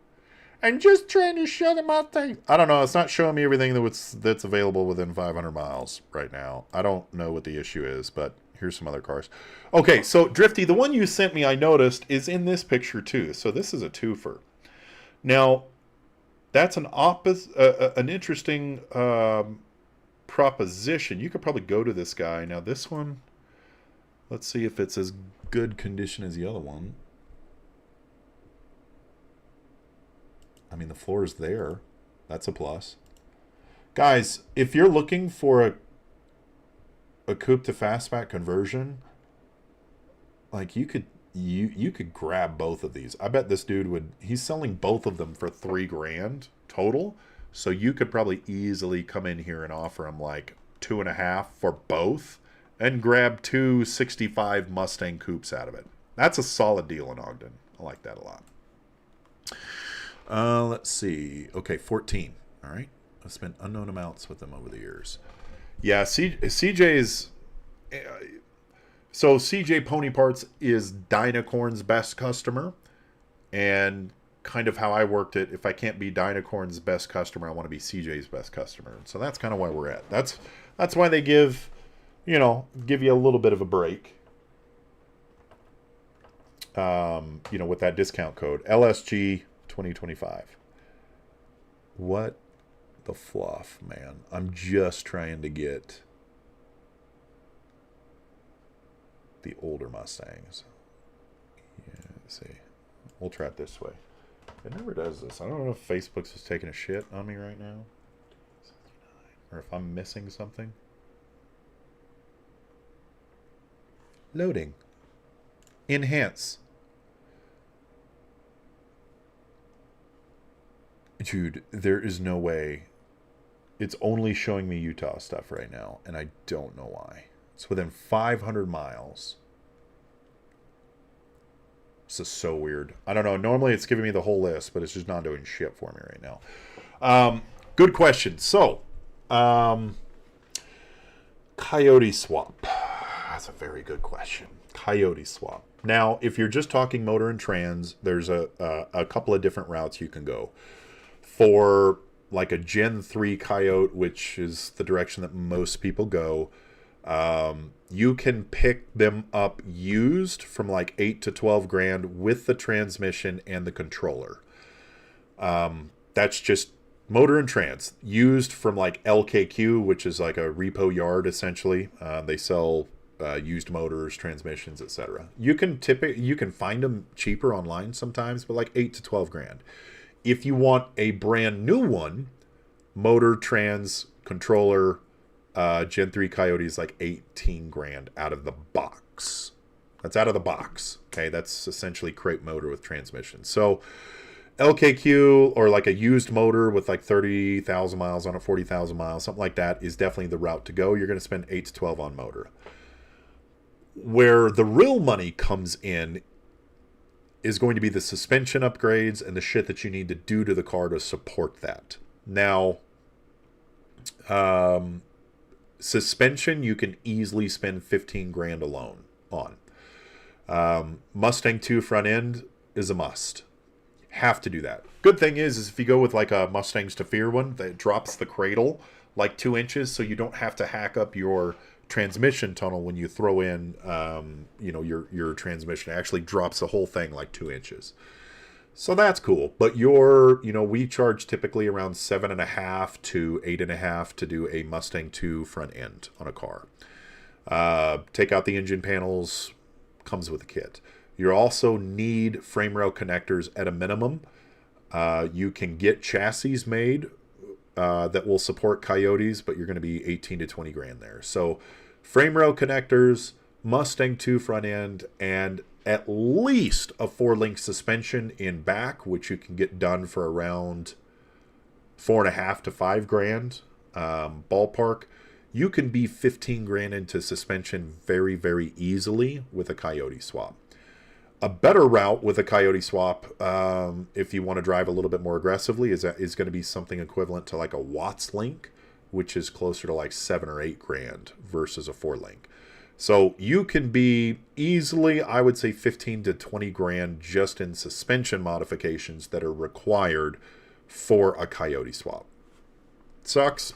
I'm just trying to show the Mustang. I don't know. It's not showing me everything that's available within 500 miles right now. I don't know what the issue is, but here's some other cars. Okay, so Drifty, the one you sent me, I noticed, is in this picture too. So this is a twofer. Now, that's an interesting proposition. You could probably go to this guy. Now, this one, let's see if it's as good condition as the other one. I mean, the floor is there. That's a plus. Guys, if you're looking for a coupe-to-fastback conversion, like you could grab both of these. I bet this dude would... He's selling both of them for $3,000 total. So you could probably easily come in here and offer him like 2.5 for both and grab 265 Mustang coupes out of it. That's a solid deal in Ogden. I like that a lot. Let's see. Okay, 14. All right. I've spent unknown amounts with them over the years. Yeah, CJ's... So CJ Pony Parts is Dynacorn's best customer. And kind of how I worked it, if I can't be Dynacorn's best customer, I want to be CJ's best customer. So that's kind of why we're at. That's why they give you a little bit of a break. With that discount code. LSG 2025. What the fluff, man. I'm just trying to get the older Mustangs. Yeah, let's see. We'll try it this way. It never does this. I don't know if Facebook's just taking a shit on me right now. Or if I'm missing something. Loading. Enhance. Dude, there is no way. It's only showing me Utah stuff right now, and I don't know why. It's within 500 miles. This is so weird. I don't know. Normally it's giving me the whole list, but it's just not doing shit for me right now. Good question. So, Coyote swap. That's a very good question. Coyote swap. Now, if you're just talking motor and trans, there's a couple of different routes you can go. For like a Gen 3 Coyote, which is the direction that most people go, you can pick them up used from like $8 to $12,000 with the transmission and the controller. That's just motor and trans. Used from like LKQ, which is like a repo yard essentially. They sell used motors, transmissions, etc. You can find them cheaper online sometimes, but like $8 to $12,000. If you want a brand new one, motor, trans, controller, Gen 3 Coyote is like $18,000 out of the box. That's out of the box. Okay, that's essentially crate motor with transmission. So LKQ or like a used motor with like 30,000 miles on it, 40,000 miles, something like that is definitely the route to go. You're going to spend 8 to 12 on motor. Where the real money comes in is going to be the suspension upgrades and the shit that you need to do to the car to support that. Now, suspension you can easily spend $15,000 alone on. Mustang 2 front end is a must. Have to do that. Good thing is if you go with like a Mustangs to Fear one, that drops the cradle like 2 inches, so you don't have to hack up your transmission tunnel when you throw in your transmission. It actually drops the whole thing like 2 inches, so that's cool. But we charge typically around 7.5 to 8.5 to do a Mustang 2 front end on a car. Take out the engine panels, comes with a kit. You also need frame rail connectors at a minimum. You can get chassis made that will support Coyotes, but you're going to be 18 to 20 grand there. So frame rail connectors, Mustang 2 front end, and at least a 4-link suspension in back, which you can get done for around 4.5 to 5 grand ballpark. You can be 15 grand into suspension very, very easily with a Coyote swap. A better route with a Coyote swap, if you want to drive a little bit more aggressively, is going to be something equivalent to like a Watts link, which is closer to like 7 or 8 grand versus a 4-link. So you can be easily, I would say, 15 to 20 grand just in suspension modifications that are required for a Coyote swap. Sucks.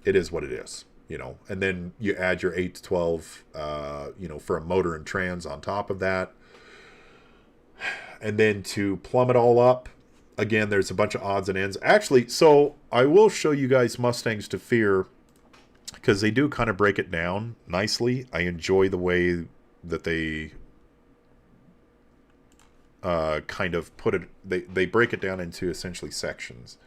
It is what it is, you know. And then you add your 8 to 12, you know, for a motor and trans on top of that. And then to plumb it all up, again, there's a bunch of odds and ends. Actually, so I will show you guys Mustangs to Fear, because they do kind of break it down nicely. I enjoy the way that they kind of put it. They break it down into essentially sections.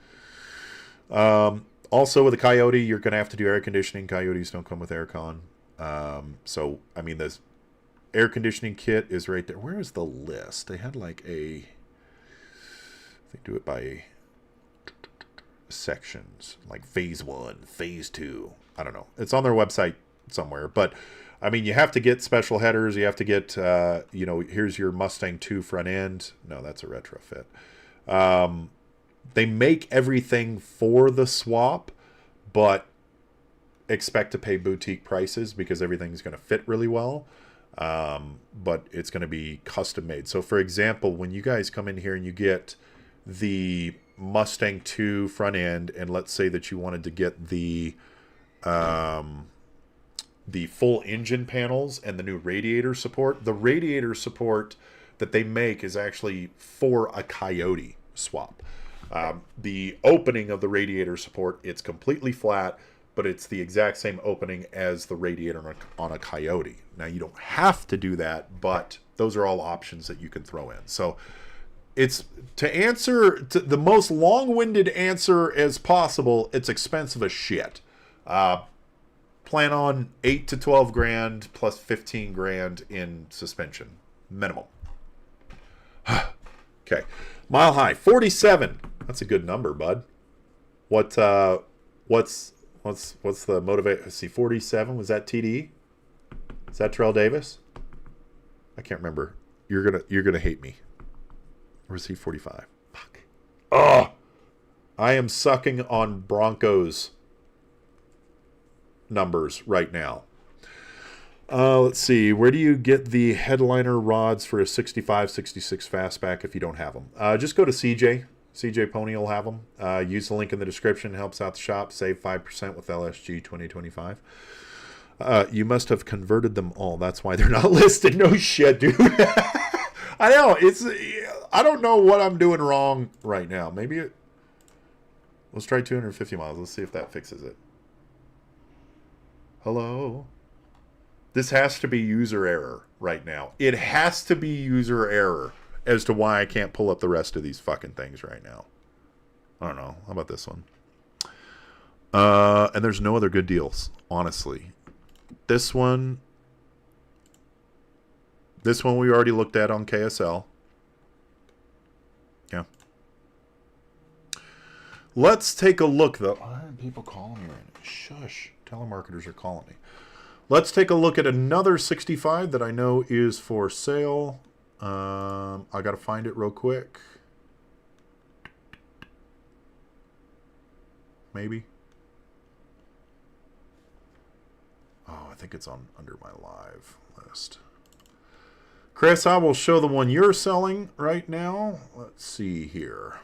Also, with a Coyote, you're going to have to do air conditioning. Coyotes don't come with aircon. So, I mean, this air conditioning kit is right there. Where is the list? They had like they do it by sections, like phase 1, phase 2. I don't know. It's on their website somewhere. But, I mean, you have to get special headers. You have to get, you know, here's your Mustang 2 front end. No, that's a retrofit. They make everything for the swap, but expect to pay boutique prices because everything's going to fit really well. But it's going to be custom made. So, for example, when you guys come in here and you get the Mustang 2 front end, and let's say that you wanted to get the full engine panels and the new radiator support, the radiator support that they make is actually for a Coyote swap. The opening of the radiator support, it's completely flat, but it's the exact same opening as the radiator on a Coyote. Now, you don't have to do that, but those are all options that you can throw in. So it's to answer to the most long-winded answer as possible, it's expensive as shit. Plan on 8 to 12 grand plus 15 grand in suspension minimum. Okay. Mile high 47. That's a good number, bud. What's the motivate? Let's see, 47, was that TD? Is that Terrell Davis? I can't remember. You're gonna hate me. Or is he 45? Fuck. Oh, I am sucking on Broncos numbers right now. Let's see. Where do you get the headliner rods for a 65, 66 fastback if you don't have them? Just go to CJ. CJ Pony will have them. Use the link in the description. Helps out the shop. Save 5% with LSG 2025. You must have converted them all. That's why they're not listed. No shit, dude. I know. I don't know what I'm doing wrong right now. Maybe let's try 250 miles. Let's see if that fixes it. Hello? This has to be user error right now. It has to be user error as to why I can't pull up the rest of these fucking things right now. I don't know. How about this one? And there's no other good deals, honestly. This one we already looked at on KSL. Yeah. Let's take a look, though. People calling me right now. Shush. Telemarketers are calling me. Let's take a look at another 65 that I know is for sale. I got to find it real quick. Maybe. Oh, I think it's under my live list. Chris, I will show the one you're selling right now. Let's see here.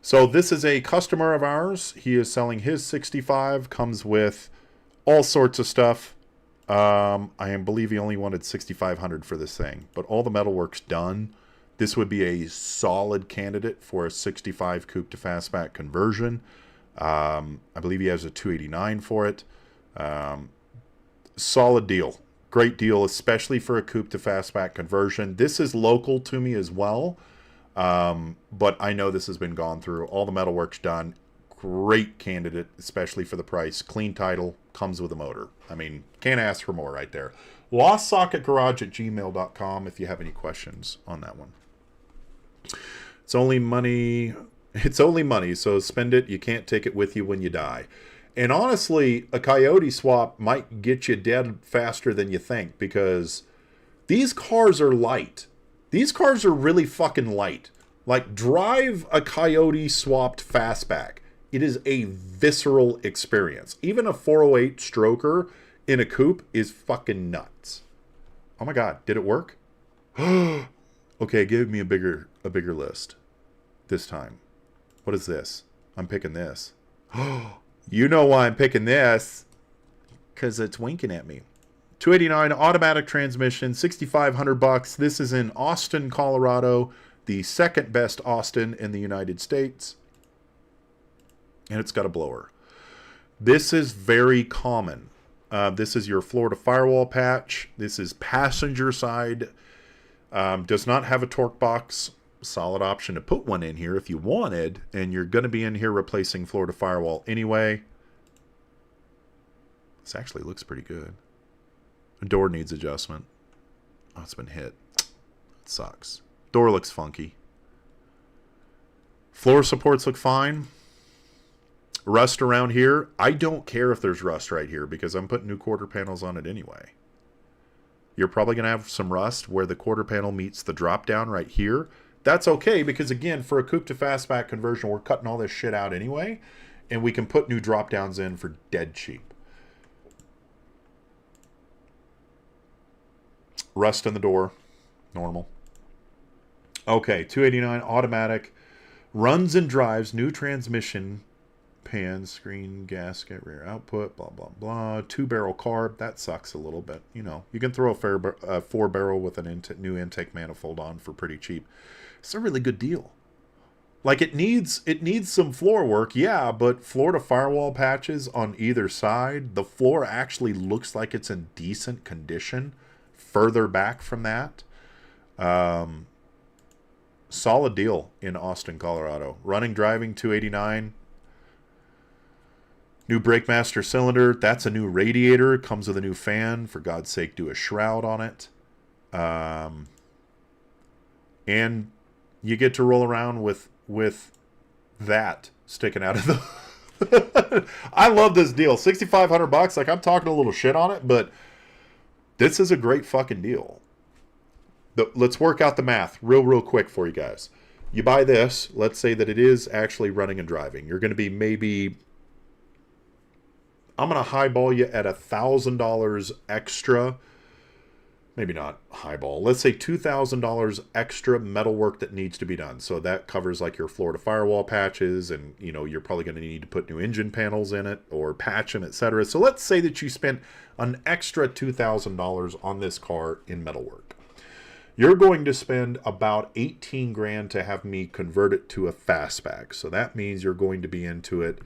So this is a customer of ours. He is selling his 65. Comes with all sorts of stuff. I believe he only wanted $6,500 for this thing, but all the metalwork's done. This would be a solid candidate for a 65 coupe to fastback conversion. I believe he has a 289 for it. Solid deal. Great deal, especially for a coupe to fastback conversion. This is local to me as well, but I know this has been gone through. All the metal work's done. Great candidate, especially for the price. Clean title, comes with a motor. I mean, can't ask for more right there. LostSocketGarage@gmail.com if you have any questions on that one. It's only money. It's only money, so spend it. You can't take it with you when you die. And honestly, a Coyote swap might get you dead faster than you think, because these cars are light. These cars are really fucking light. Like, drive a Coyote swapped fastback. It is a visceral experience. Even a 408 stroker in a coupe is fucking nuts. Oh my God, did it work? Okay, give me a bigger list this time. What is this? I'm picking this. You know why I'm picking this? Because it's winking at me. 289 automatic transmission, $6,500. This is in Austin, Colorado, the second best Austin in the United States. And it's got a blower. This is very common. This is your Florida firewall patch. This is passenger side. Does not have a torque box. Solid option to put one in here if you wanted, and you're going to be in here replacing Florida firewall anyway. This actually looks pretty good. The door needs adjustment. Oh, it's been hit. It sucks. Door looks funky. Floor supports look fine. Rust around here. I don't care if there's rust right here because I'm putting new quarter panels on it anyway. You're probably going to have some rust where the quarter panel meets the drop down right here. That's okay because, again, for a coupe to fastback conversion, we're cutting all this shit out anyway, and we can put new drop downs in for dead cheap. Rust in the door. Normal. Okay, 289 automatic. Runs and drives. New transmission. Pan, screen, gasket, rear output, blah, blah, blah. 2-barrel carb. That sucks a little bit. You know, you can throw a 4-barrel with a new intake manifold on for pretty cheap. It's a really good deal. Like, it needs some floor work, yeah, but Florida firewall patches on either side. The floor actually looks like it's in decent condition further back from that. Solid deal in Austin, Colorado. Running, driving, 289. New brake master cylinder. That's a new radiator. Comes with a new fan. For God's sake, do a shroud on it. And you get to roll around with that sticking out of the... I love this deal. $6,500. Like, I'm talking a little shit on it, but this is a great fucking deal. Let's work out the math real quick for you guys. You buy this. Let's say that it is actually running and driving. You're going to be maybe... I'm going to highball you at $1,000 extra. Maybe not highball. Let's say $2,000 extra metal work that needs to be done. So that covers like your Florida firewall patches, and you know you're probably going to need to put new engine panels in it or patch them, etc. So let's say that you spent an extra $2,000 on this car in metal work. You're going to spend about 18 grand to have me convert it to a fastback. So that means you're going to be into it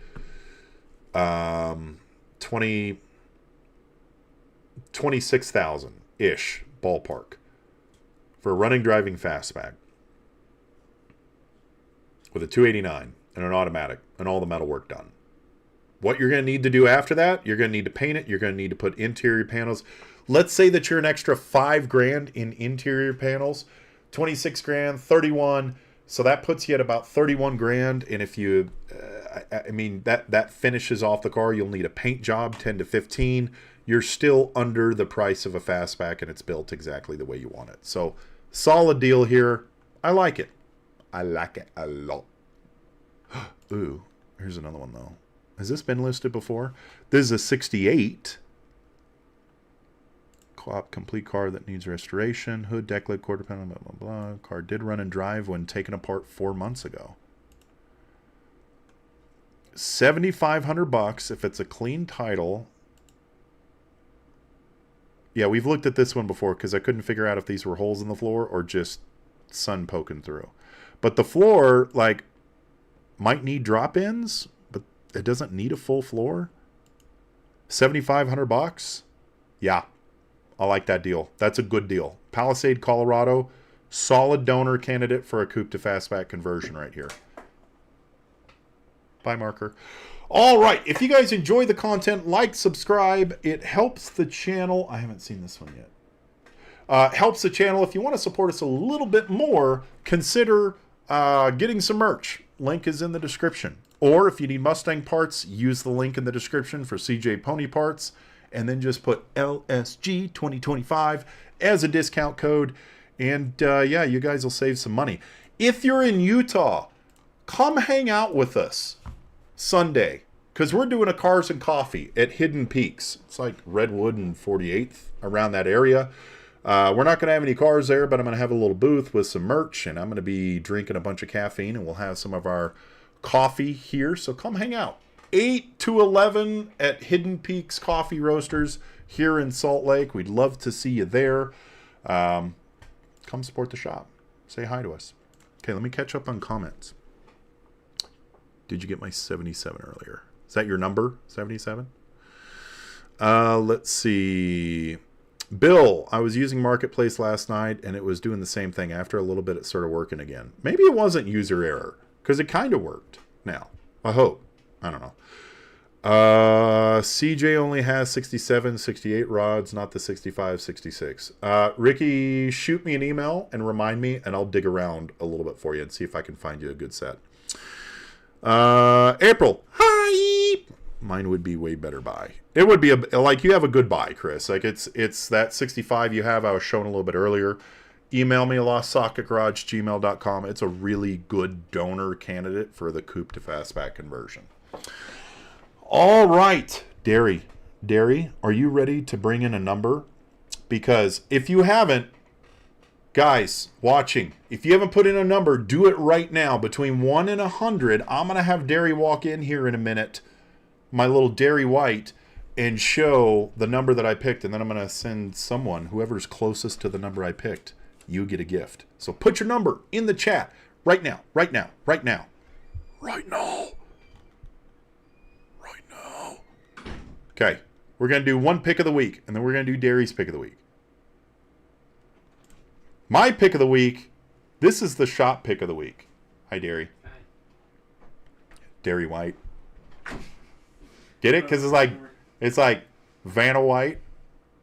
26,000-ish ballpark for a running driving fastback with a 289 and an automatic and all the metal work done. What you're going to need to do after that, you're going to need to paint it. You're going to need to put interior panels. Let's say that you're an extra 5 grand in interior panels, 26 grand, 31. So that puts you at about 31 grand. And if you, I mean, that finishes off the car. You'll need a paint job, 10 to 15. You're still under the price of a fastback, and it's built exactly the way you want it. So solid deal here. I like it. I like it a lot. Ooh, here's another one though. Has this been listed before? This is a 68. Complete car that needs restoration. Hood, deck lid, quarter panel, blah, blah, blah. Car did run and drive when taken apart 4 months ago. $7,500 if it's a clean title. Yeah, we've looked at this one before because I couldn't figure out if these were holes in the floor or just sun poking through. But the floor, like, might need drop-ins, but it doesn't need a full floor. $7,500? Yeah. I like that deal. That's a good deal. Palisade, Colorado, solid donor candidate for a coupe-to-fastback conversion right here. Bye, Marker. All right. If you guys enjoy the content, like, subscribe. It helps the channel. I haven't seen this one yet. Helps the channel. If you want to support us a little bit more, consider getting some merch. Link is in the description. Or if you need Mustang parts, use the link in the description for CJ Pony Parts. And then just put LSG 2025 as a discount code. And yeah, you guys will save some money. If you're in Utah, come hang out with us Sunday. Because we're doing a Cars and Coffee at Hidden Peaks. It's like Redwood and 48th, around that area. We're not going to have any cars there, but I'm going to have a little booth with some merch. And I'm going to be drinking a bunch of caffeine. And we'll have some of our coffee here. So come hang out. 8 to 11 at Hidden Peaks Coffee Roasters here in Salt Lake. We'd love to see you there. Come support the shop. Say hi to us. Okay, let me catch up on comments. Did you get my 77 earlier? Is that your number, 77? Let's see. Bill, I was using Marketplace last night, and it was doing the same thing. After a little bit, it started working again. Maybe it wasn't user error, because it kind of worked now. I hope. I don't know. CJ only has 67, 68 rods, not the 65, 66. Ricky, shoot me an email and remind me, and I'll dig around a little bit for you and see if I can find you a good set. April, hi. Mine would be way better buy. It would be like you have a good buy, Chris. Like it's that 65 you have. I was showing a little bit earlier. Email me LostSocketGarage@gmail.com. It's a really good donor candidate for the coupe to fastback conversion. All right, Derry, are you ready to bring in a number? Because if you haven't, guys watching, if you haven't put in a number, do it right now. Between 1 and 100, I'm going to have Derry walk in here in a minute, my little Derry White, and show the number that I picked. And then I'm going to send someone, whoever's closest to the number I picked, you get a gift. So put your number in the chat right now, right now, right now, right now. Okay, we're going to do one pick of the week, and then we're going to do Derry's pick of the week. My pick of the week, this is the shop pick of the week. Hi, Derry. Hi. Derry White. Get it? Because it's like Vanna White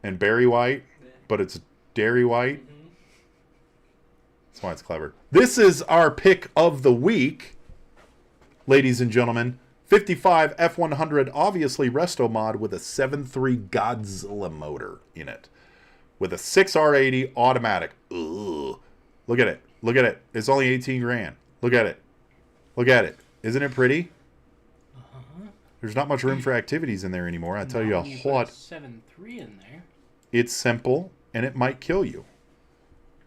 and Barry White, but it's Derry White. Mm-hmm. That's why it's clever. This is our pick of the week, ladies and gentlemen. 55 F100, obviously resto mod with a 7.3 Godzilla motor in it. With a 6R80 automatic. Ugh. Look at it. Look at it. It's only 18 grand. Look at it. Look at it. Isn't it pretty? Uh-huh. There's not much room for activities in there anymore. I tell you a what. 7.3 in there. It's simple, and it might kill you.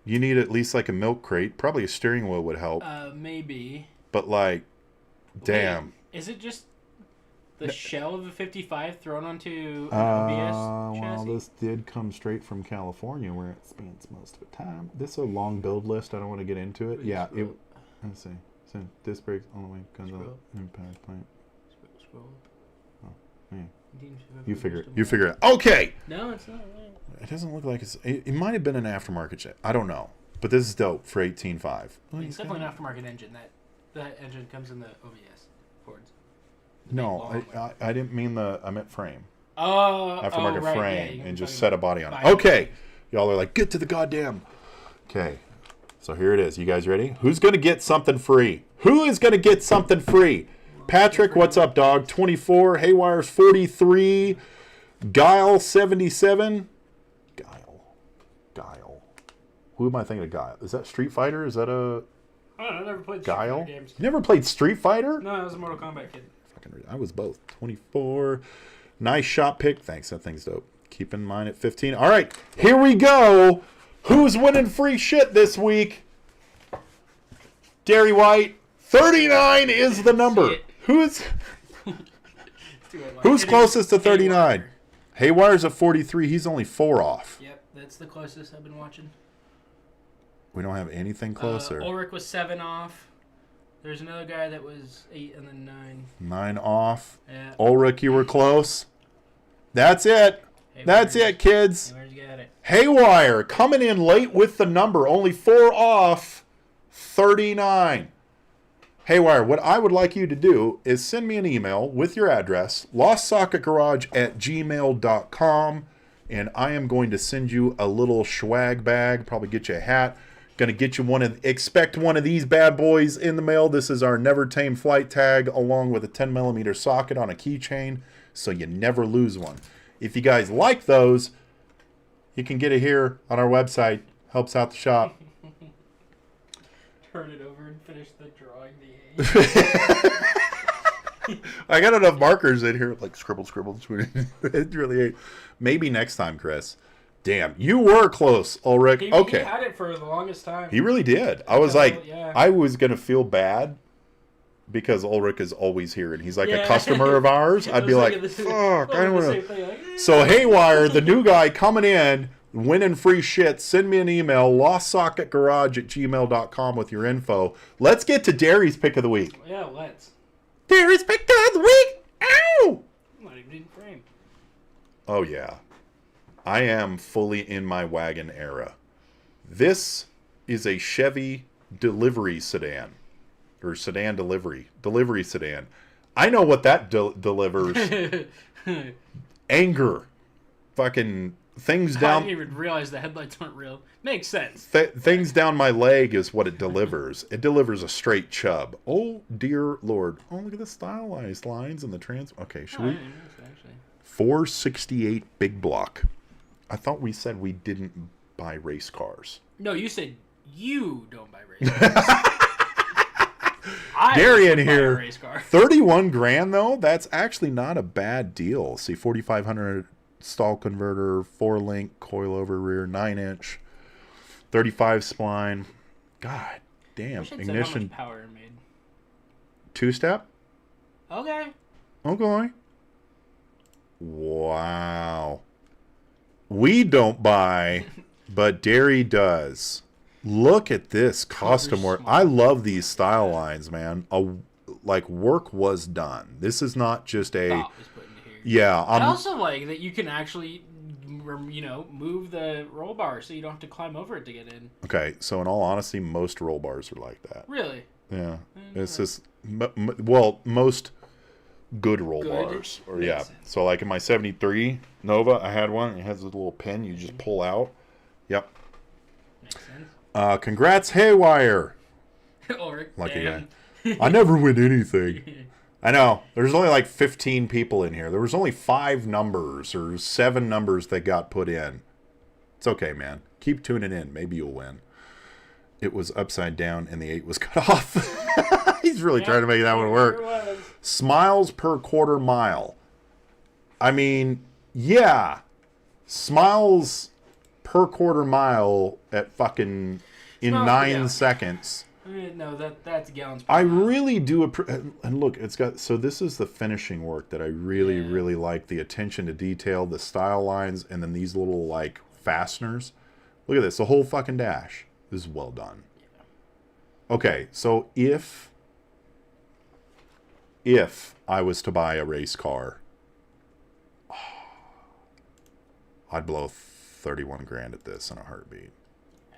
You need at least like a milk crate. Probably a steering wheel would help. Maybe. But like, damn. Is it just the shell of a 55 thrown onto an OBS chassis? Well, this did come straight from California, where it spends most of the time. This is a long build list. I don't want to get into it. Yeah, let's see. So disc brakes all the way, guns out, impact plant. Scroll. Oh, man. You figure it. You figure it. Okay. No, it's not. It doesn't look like it's. It might have been an aftermarket jet. I don't know, but this is dope for 18.5. It's definitely an aftermarket engine. That engine comes in the OBS. Fords. No, I didn't mean I meant frame. Aftermarket right, frame, and just set a body on it. Okay. Y'all are like, get to the goddamn. Okay. So here it is. You guys ready? Who's going to get something free? Who is going to get something free? Patrick, what's up, dog? 24. Haywire's 43. Guile, 77. Guile. Who am I thinking of Guile? Is that Street Fighter? Is that a... I don't know, I never played Guile? Street Fighter games. You never played Street Fighter? No, I was a Mortal Kombat kid. I was both. 24. Nice shot pick. Thanks, that thing's dope. Keep in mind at 15. All right, here we go. Who's winning free shit this week? Derry White. 39 is the number. Who's closest to 39? Haywire's at 43. He's only 4 off. Yep, that's the closest I've been watching. We don't have anything closer. Ulrich was 7 off. There's another guy that was 8 and then 9. 9 off. Yeah. Ulrich, you were close. That's it. That's it, kids. Where'd you get it? Haywire coming in late with the number. Only 4 off 39. Haywire, what I would like you to do is send me an email with your address, LostSocketGarage@gmail.com, and I am going to send you a little swag bag, probably get you a hat. Going to get you expect one of these bad boys in the mail. This is our Never Tame flight tag along with a 10mm socket on a keychain, so you never lose one. If you guys like those, you can get it here on our website. Helps out the shop. Turn it over and finish the drawing. I got enough markers in here, like scribble. It really ain't. Maybe next time, Chris. Damn, you were close, Ulrich. Okay. He had it for the longest time. He really did. I was like, I was going to feel bad because Ulrich is always here and he's like a customer of ours. I'd be like, fuck, I don't want to. So, Haywire, the new guy coming in, winning free shit, send me an email, LostSocketGarage@gmail.com with your info. Let's get to Derry's pick of the week. Yeah, let's. Derry's pick of the week. Ow! I'm not even in frame. Oh, yeah. I am fully in my wagon era. This is a Chevy delivery sedan. Or sedan delivery. Delivery sedan. I know what that delivers. Anger. Fucking things down. I didn't even realize the headlights weren't real. Makes sense. Things down my leg is what it delivers. It delivers a straight chub. Oh, dear Lord. Oh, look at the stylized lines and the trans. Okay, should we? 468 big block. I thought we said we didn't buy race cars. No, you said you don't buy race cars. Gary in here. 31 grand though. That's actually not a bad deal. See, 4500 stall converter, 4-link coilover rear, 9-inch, 35 spline. God damn. Ignition. How much power it made. 2-step. Okay. Wow. We don't buy, but Derry does. Look at this custom work. I love these style lines, man. Like work was done. This is not just a. Yeah. I also like that you can actually, move the roll bar so you don't have to climb over it to get in. Okay, so in all honesty, most roll bars are like that. Really? Yeah. It's just most good roll bars. Or yeah. So like in my 73 Nova, I had one. It has a little pin you just pull out. Yep. Makes sense. Congrats, Haywire. Lucky guy. I never win anything. I know. There's only like 15 people in here. There was only 5 numbers or 7 numbers that got put in. It's okay, man. Keep tuning in. Maybe you'll win. It was upside down and the 8 was cut off. He's really trying to make that one work. Smiles per quarter mile. I mean, yeah. Smiles per quarter mile at fucking in 9 seconds. No, that's gallons per I mile. really do and look, it's got, so this is the finishing work that I really like. The attention to detail, the style lines, and then these little like fasteners. Look at this, the whole fucking dash. This is well done. Okay, so if I was to buy a race car, I'd blow 31 grand at this in a heartbeat.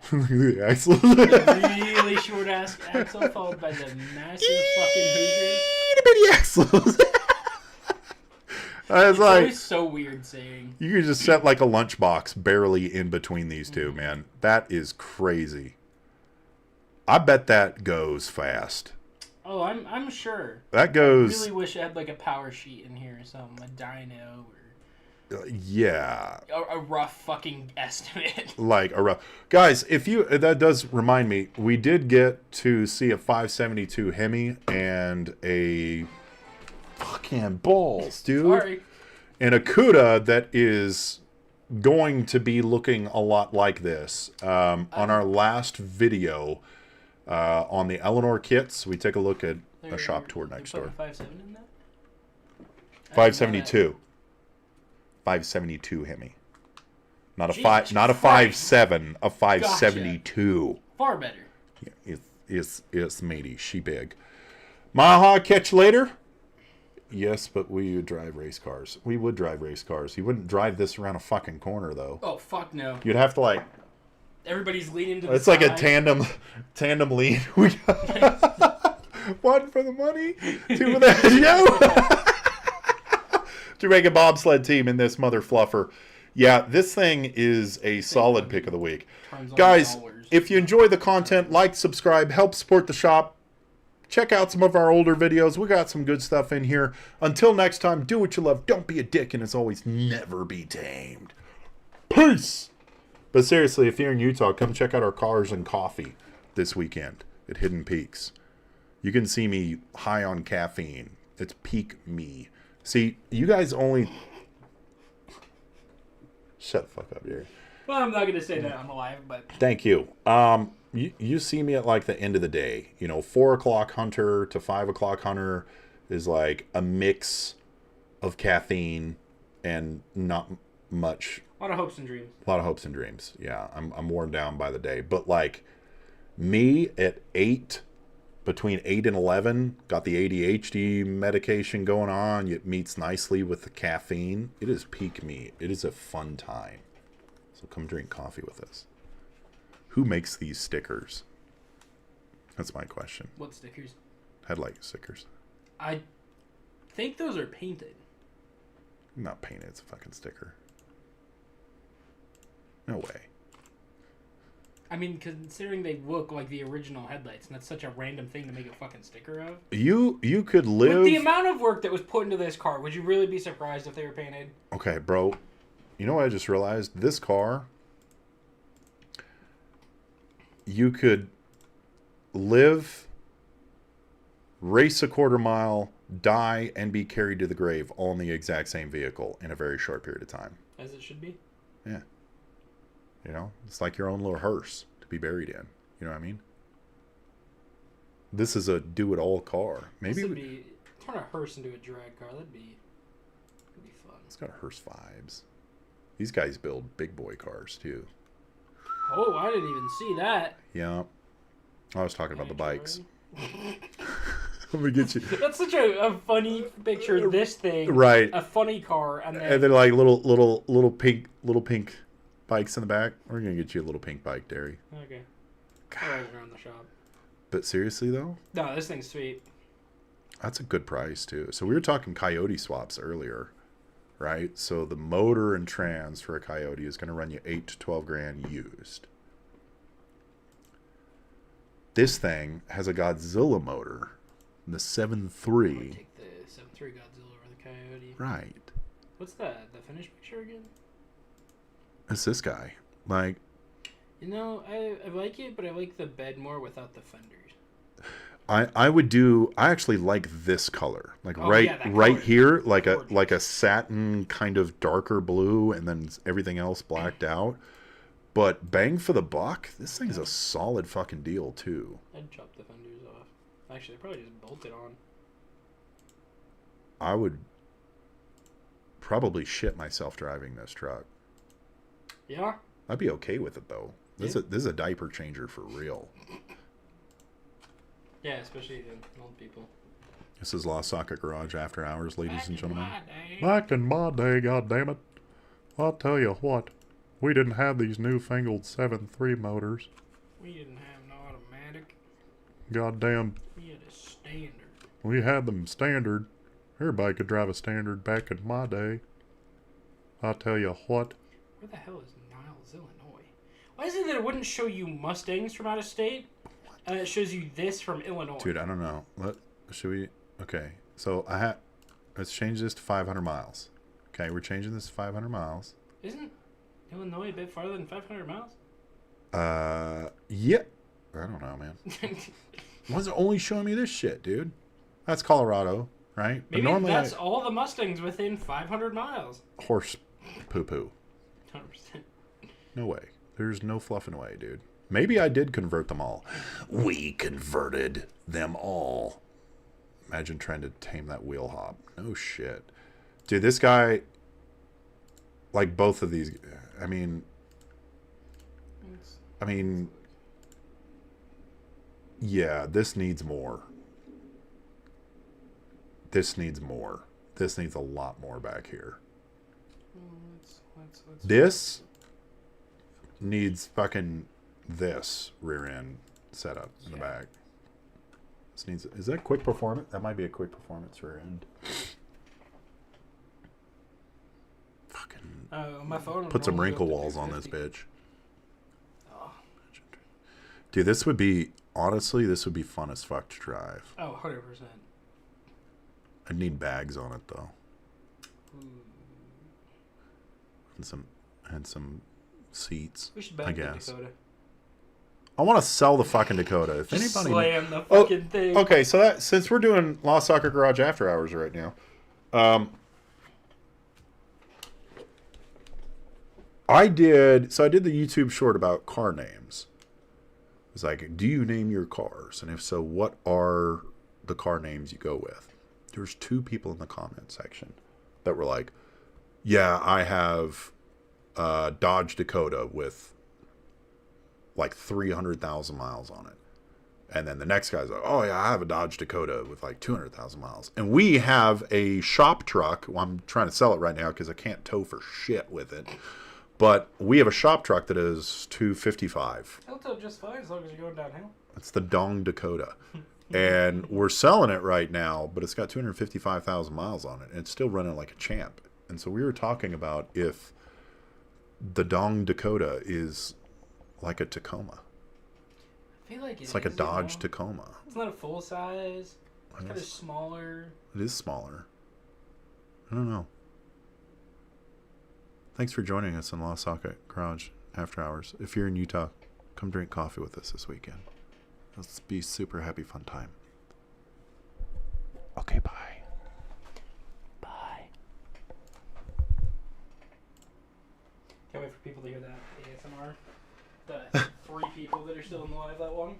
The axle. Really short ass axle followed by the massive fucking Hoosier. Bitty axles. It's like always so weird saying. You could just set like a lunchbox barely in between these two, man. That is crazy. I bet that goes fast. Oh, I'm sure. That goes. I really wish I had like a power sheet in here or something, a dyno or. Yeah. A rough fucking estimate. Like a rough. Guys, if you, that does remind me, we did get to see a 572 Hemi and a fucking balls, dude. Sorry. And a CUDA that is going to be looking a lot like this. On our last video on the Eleanor kits, we take a look at a shop tour next door. 5.7 in that? 572. 572 Hemi. Not a Jesus five, not a Christ. 5.7, a 572. Gotcha. Far better. Yeah, it's matey. She big. Maha, catch you later. Yes, but we would drive race cars. We would drive race cars. You wouldn't drive this around a fucking corner, though. Oh, fuck no. You'd have to, like... Everybody's leaning to the It's side. like a tandem lead. We got one for the money, two for the show. Jamaican bobsled team in this mother fluffer. Yeah, this thing is a solid pick of the week. Guys, if you enjoy the content, like, subscribe, help support the shop. Check out some of our older videos. We got some good stuff in here. Until next time, do what you love. Don't be a dick, and as always, never be tamed. Peace! But seriously, if you're in Utah, come check out our Cars and Coffee this weekend at Hidden Peaks. You can see me high on caffeine. It's peak me. See, you guys only... Shut the fuck up, Jerry. Well, I'm not going to say that I'm alive, but... Thank you. You see me at like the end of the day. 4 o'clock hunter to 5 o'clock hunter is like a mix of caffeine and not much. A lot of hopes and dreams. A lot of hopes and dreams. Yeah, I'm worn down by the day. But like me at 8, between 8 and 11, got the ADHD medication going on. It meets nicely with the caffeine. It is peak me. It is a fun time. So come drink coffee with us. Who makes these stickers? That's my question. What stickers? Headlight stickers. I think those are painted. Not painted, it's a fucking sticker. No way. I mean, considering they look like the original headlights, and that's such a random thing to make a fucking sticker of. You could live... With the amount of work that was put into this car, would you really be surprised if they were painted? Okay, bro. You know what I just realized? This car... You could live, race a quarter mile, die, and be carried to the grave all in the exact same vehicle in a very short period of time. As it should be? Yeah. It's like your own little hearse to be buried in. You know what I mean? This is a do-it-all car. Maybe this would be... Turn a hearse into a drag car. That'd be fun. It's got hearse vibes. These guys build big boy cars, too. Oh, I didn't even see that. Yeah. I was talking about the bikes. Let me get you. That's such a funny picture. This thing, right? A funny car, and then like little pink bikes in the back. We're gonna get you a little pink bike, Derry. Okay. Right around the shop. But seriously though, no, this thing's sweet. That's a good price too. So we were talking Coyote swaps earlier, right? So the motor and trans for a Coyote is going to run you $8 to $12,000 used. This thing has a Godzilla motor, the 7.3. Take the 7.3 Godzilla over the Coyote. Right. What's the finished picture again? It's this guy. Like, I like it, but I like the bed more without the fenders. I actually like this color. Like right color. here, like a satin kind of darker blue and then everything else blacked out. But bang for the buck, this thing's a solid fucking deal too. I'd chop the fenders off. Actually, they probably just bolt it on. I would probably shit myself driving this truck. Yeah? I'd be okay with it though. This is a diaper changer for real. Yeah, especially the old people. This is Lost Socket Garage After Hours, ladies and gentlemen. Back in my day, goddammit. I'll tell you what. We didn't have these newfangled 7.3 motors. We didn't have an automatic. Goddamn. We had a standard. We had them standard. Everybody could drive a standard back in my day. I'll tell you what. Where the hell is Niles, Illinois? Why is it that it wouldn't show you Mustangs from out of state? And it shows you this from Illinois. Dude, I don't know. Should we? Okay, so let's change this to 500 miles. Okay, we're changing this to 500 miles. Isn't Illinois a bit farther than 500 miles? Yeah. I don't know, man. Why is it only showing me this shit, dude? That's Colorado, right? Maybe that's all the Mustangs within 500 miles. Horse poo-poo. 100%. No way. There's no fluffing away, dude. Maybe I did convert them all. We converted them all. Imagine trying to tame that wheel hop. No shit. Dude, this guy, like both of these, I mean, yeah, this needs more. this needs more. This needs a lot more back here. Let's This needs fucking this rear end setup in the back. This needs. Is that quick performance? That might be a quick performance rear end. Fucking. My phone. Put some wrinkle walls on this bitch. Oh. Dude, this would be honestly. This would be fun as fuck to drive. Oh, 100%. I'd need bags on it though. And some seats. We should I bag the guess. Dakota. I want to sell the fucking Dakota. If Just anybody slam the fucking thing. Okay, so that since we're doing Lost Socket Garage after hours right now, I did the YouTube short about car names. It's like, do you name your cars? And if so, what are the car names you go with? There's 2 people in the comment section that were like, yeah, I have a Dodge Dakota with like 300,000 miles on it. And then the next guy's like, oh yeah, I have a Dodge Dakota with like 200,000 miles. And we have a shop truck. Well, I'm trying to sell it right now because I can't tow for shit with it. But we have a shop truck that is 255. It'll tow just fine as long as you're going downhill. It's the Dong Dakota. And we're selling it right now, but it's got 255,000 miles on it. And it's still running like a champ. And so we were talking about if the Dong Dakota is like a Tacoma. I feel like it's like a Dodge Tacoma. It's not a full size. It's kind of smaller. It is smaller. I don't know. Thanks for joining us in Lost Socket Garage After Hours. If you're in Utah, come drink coffee with us this weekend. Let's be super happy fun time. Okay, bye. Bye. Can't wait for people to hear that ASMR. The 3 people that are still in the live that long.